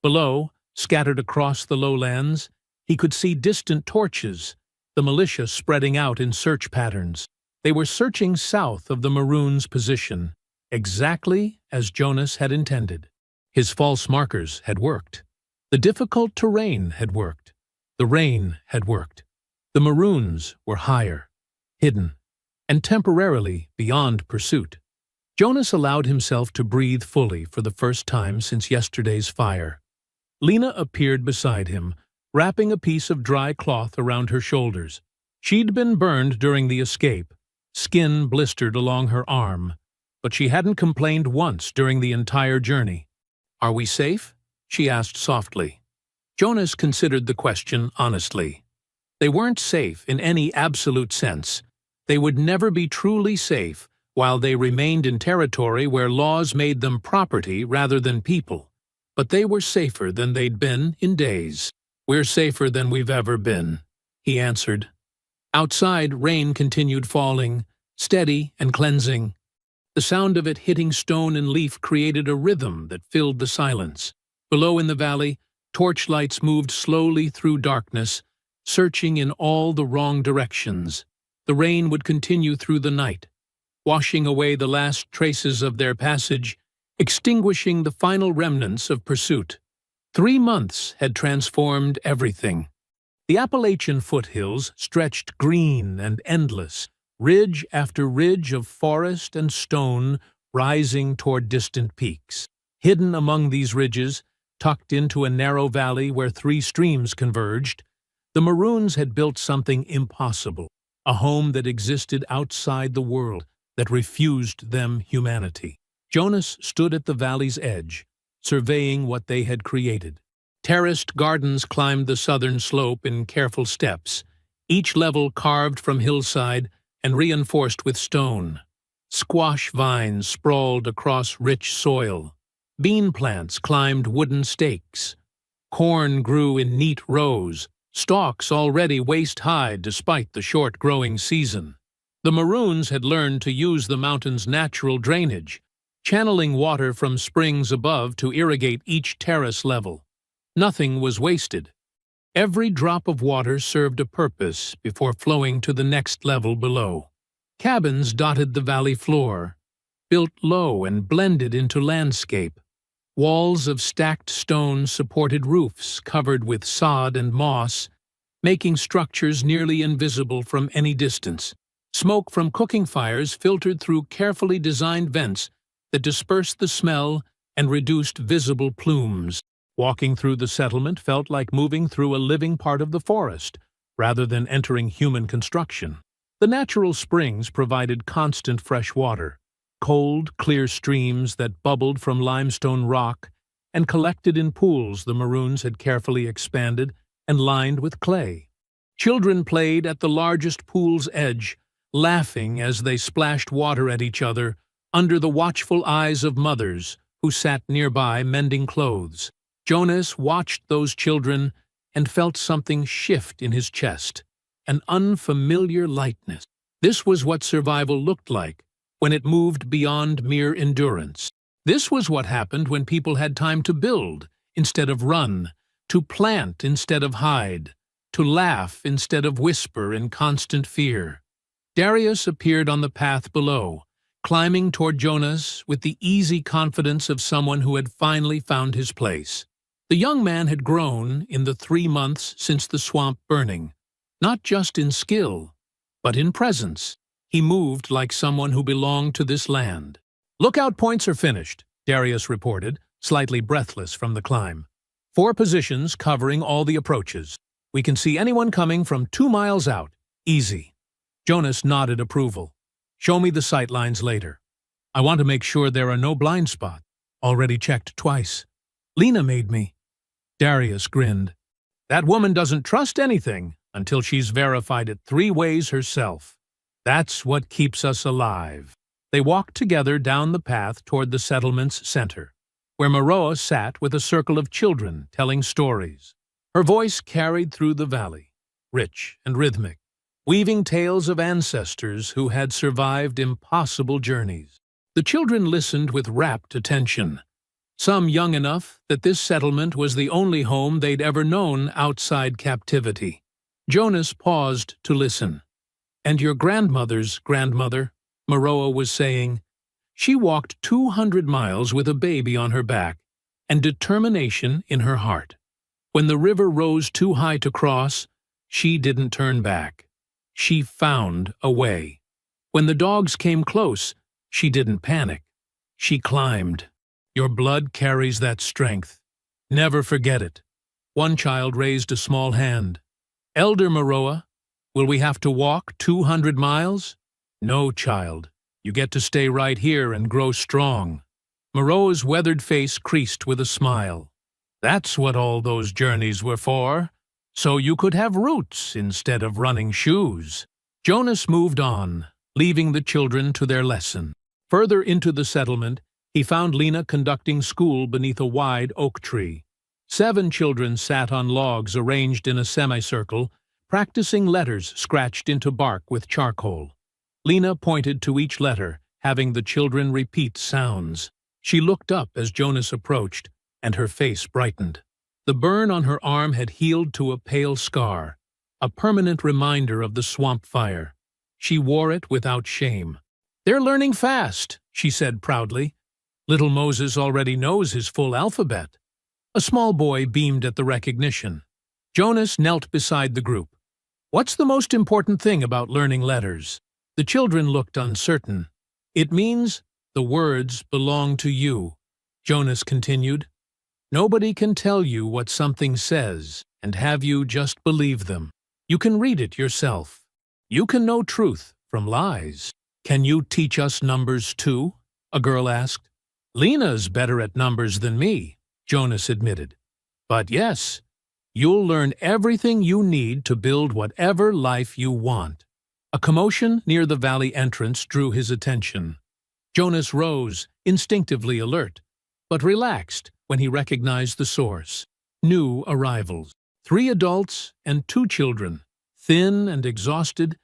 Below, scattered across the lowlands, he could see distant torches, the militia spreading out in search patterns. They were searching south of the Maroons' position, exactly as Jonas had intended. His false markers had worked. The difficult terrain had worked. The rain had worked. The Maroons were higher, hidden, and temporarily beyond pursuit. Jonas allowed himself to breathe fully for the first time since yesterday's fire. Lena appeared beside him, wrapping a piece of dry cloth around her shoulders. She'd been burned during the escape, skin blistered along her arm, but she hadn't complained once during the entire journey. "Are we safe?" she asked softly. Jonas considered the question honestly. They weren't safe in any absolute sense. They would never be truly safe while they remained in territory where laws made them property rather than people. But they were safer than they'd been in days. "We're safer than we've ever been," he answered. Outside, rain continued falling, steady and cleansing. The sound of it hitting stone and leaf created a rhythm that filled the silence. Below in the valley, torchlights moved slowly through darkness, searching in all the wrong directions. The rain would continue through the night, washing away the last traces of their passage, extinguishing the final remnants of pursuit. 3 months had transformed everything. The Appalachian foothills stretched green and endless, ridge after ridge of forest and stone rising toward distant peaks. Hidden among these ridges, tucked into a narrow valley where 3 streams converged, the Maroons had built something impossible, a home that existed outside the world, that refused them humanity. Jonas stood at the valley's edge, surveying what they had created. Terraced gardens climbed the southern slope in careful steps, each level carved from hillside and reinforced with stone. Squash vines sprawled across rich soil. Bean plants climbed wooden stakes. Corn grew in neat rows, stalks already waist-high despite the short growing season. The Maroons had learned to use the mountain's natural drainage, channeling water from springs above to irrigate each terrace level. Nothing was wasted. Every drop of water served a purpose before flowing to the next level below. Cabins dotted the valley floor, built low and blended into landscape. Walls of stacked stone supported roofs covered with sod and moss, making structures nearly invisible from any distance. Smoke from cooking fires filtered through carefully designed vents that dispersed the smell and reduced visible plumes. Walking through the settlement felt like moving through a living part of the forest, rather than entering human construction. The natural springs provided constant fresh water, cold, clear streams that bubbled from limestone rock and collected in pools the Maroons had carefully expanded and lined with clay. Children played at the largest pool's edge, laughing as they splashed water at each other under the watchful eyes of mothers who sat nearby mending clothes. Jonas watched those children and felt something shift in his chest, an unfamiliar lightness. This was what survival looked like when it moved beyond mere endurance. This was what happened when people had time to build instead of run, to plant instead of hide, to laugh instead of whisper in constant fear. Darius appeared on the path below, climbing toward Jonas with the easy confidence of someone who had finally found his place. The young man had grown in the 3 months since the swamp burning, not just in skill, but in presence. He moved like someone who belonged to this land. "Lookout points are finished," Darius reported, slightly breathless from the climb. 4 positions covering all the approaches. We can see anyone coming from 2 miles out. Easy. Jonas nodded approval. "Show me the sight lines later. I want to make sure there are no blind spots. Already checked twice. Lena made me." Darius grinned. "That woman doesn't trust anything until she's verified it 3 ways herself. That's what keeps us alive." They walked together down the path toward the settlement's center, where Maroa sat with a circle of children telling stories. Her voice carried through the valley, rich and rhythmic, weaving tales of ancestors who had survived impossible journeys. The children listened with rapt attention, some young enough that this settlement was the only home they'd ever known outside captivity. Jonas paused to listen. "And your grandmother's grandmother," Maroa was saying. "She walked 200 miles with a baby on her back and determination in her heart. When the river rose too high to cross, she didn't turn back. She found a way. When the dogs came close, she didn't panic. She climbed. Your blood carries that strength. Never forget it." One child raised a small hand. "Elder Maroa, will we have to walk 200 miles? No, child. You get to stay right here and grow strong." Maroa's weathered face creased with a smile. "That's what all those journeys were for, so you could have roots instead of running shoes." Jonas moved on, leaving the children to their lesson. Further into the settlement, he found Lena conducting school beneath a wide oak tree. 7 children sat on logs arranged in a semicircle, practicing letters scratched into bark with charcoal. Lena pointed to each letter, having the children repeat sounds. She looked up as Jonas approached, and her face brightened. The burn on her arm had healed to a pale scar, a permanent reminder of the swamp fire. She wore it without shame. "They're learning fast," she said proudly. "Little Moses already knows his full alphabet." A small boy beamed at the recognition. Jonas knelt beside the group. "What's the most important thing about learning letters?" The children looked uncertain. "It means the words belong to you," Jonas continued. "Nobody can tell you what something says and have you just believe them. You can read it yourself. You can know truth from lies." "Can you teach us numbers too?" a girl asked. "Lena's better at numbers than me," Jonas admitted. "But yes, you'll learn everything you need to build whatever life you want." A commotion near the valley entrance drew his attention. Jonas rose, instinctively alert, but relaxed when he recognized the source. New arrivals. 3 adults and 2 children, thin and exhausted,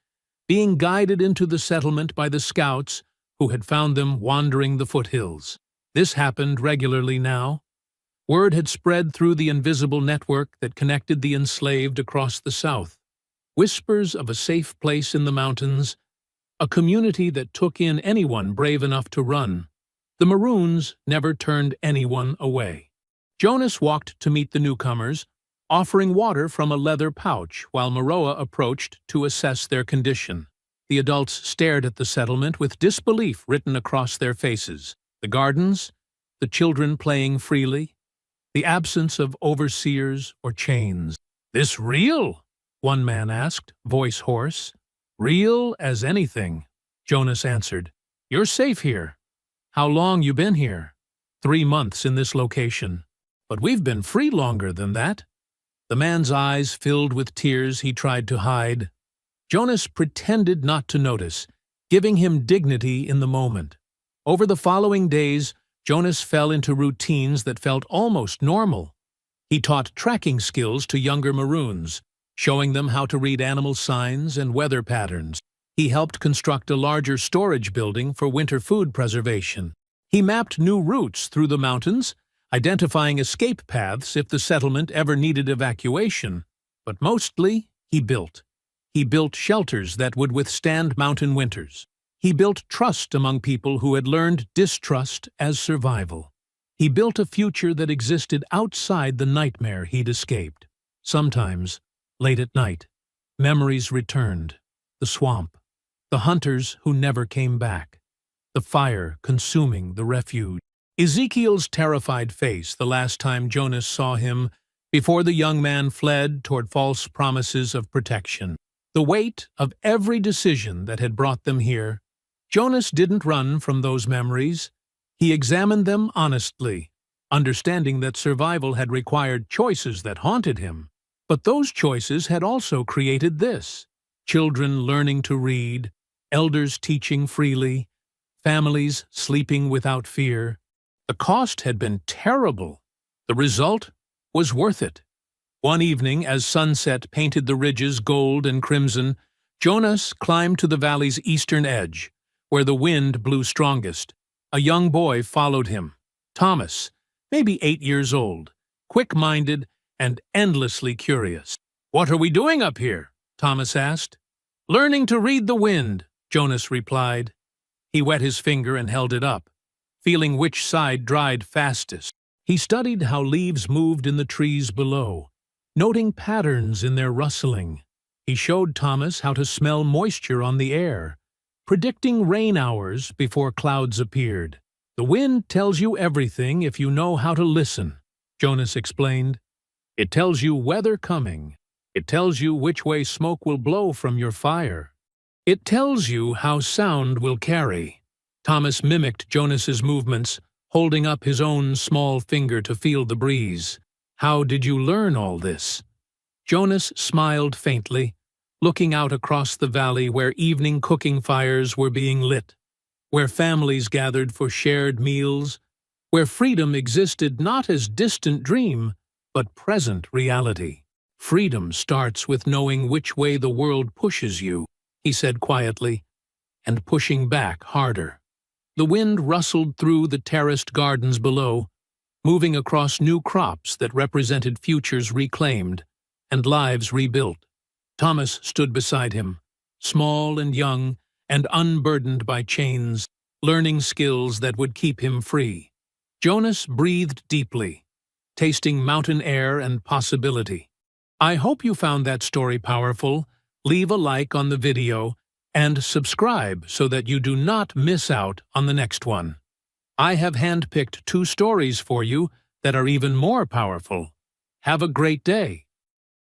being guided into the settlement by the scouts who had found them wandering the foothills. This happened regularly now. Word had spread through the invisible network that connected the enslaved across the South. Whispers of a safe place in the mountains, a community that took in anyone brave enough to run. The Maroons never turned anyone away. Jonas walked to meet the newcomers, offering water from a leather pouch while Maroa approached to assess their condition. The adults stared at the settlement with disbelief written across their faces. The gardens, the children playing freely, the absence of overseers or chains. "This real?" one man asked, voice hoarse. "Real as anything," Jonas answered. "You're safe here. How long you been here?" 3 months in this location. "But we've been free longer than that." The man's eyes filled with tears he tried to hide. Jonas pretended not to notice, giving him dignity in the moment. Over the following days, Jonas fell into routines that felt almost normal. He taught tracking skills to younger Maroons, showing them how to read animal signs and weather patterns. He helped construct a larger storage building for winter food preservation. He mapped new routes through the mountains, identifying escape paths if the settlement ever needed evacuation. But mostly, he built. He built shelters that would withstand mountain winters. He built trust among people who had learned distrust as survival. He built a future that existed outside the nightmare he'd escaped. Sometimes, late at night, memories returned. The swamp, the hunters who never came back, the fire consuming the refuge. Ezekiel's terrified face the last time Jonas saw him before the young man fled toward false promises of protection. The weight of every decision that had brought them here. Jonas didn't run from those memories. He examined them honestly, understanding that survival had required choices that haunted him. But those choices had also created this: children learning to read, elders teaching freely, families sleeping without fear. The cost had been terrible. The result was worth it. One evening, as sunset painted the ridges gold and crimson, Jonas climbed to the valley's eastern edge, where the wind blew strongest. A young boy followed him, Thomas, maybe 8 years old, quick-minded and endlessly curious. "What are we doing up here?" Thomas asked. "Learning to read the wind," Jonas replied. He wet his finger and held it up, feeling which side dried fastest. He studied how leaves moved in the trees below, noting patterns in their rustling. He showed Thomas how to smell moisture on the air, predicting rain hours before clouds appeared. "The wind tells you everything if you know how to listen," Jonas explained. "It tells you weather coming. It tells you which way smoke will blow from your fire. It tells you how sound will carry." Thomas mimicked Jonas's movements, holding up his own small finger to feel the breeze. "How did you learn all this?" Jonas smiled faintly, looking out across the valley where evening cooking fires were being lit, where families gathered for shared meals, where freedom existed not as distant dream, but present reality. "Freedom starts with knowing which way the world pushes you," he said quietly, "and pushing back harder." The wind rustled through the terraced gardens below, moving across new crops that represented futures reclaimed and lives rebuilt. Thomas stood beside him, small and young and unburdened by chains, learning skills that would keep him free. Jonas breathed deeply, tasting mountain air and possibility. I hope you found that story powerful. Leave a like on the video and subscribe so that you do not miss out on the next one. I have handpicked 2 stories for you that are even more powerful. Have a great day.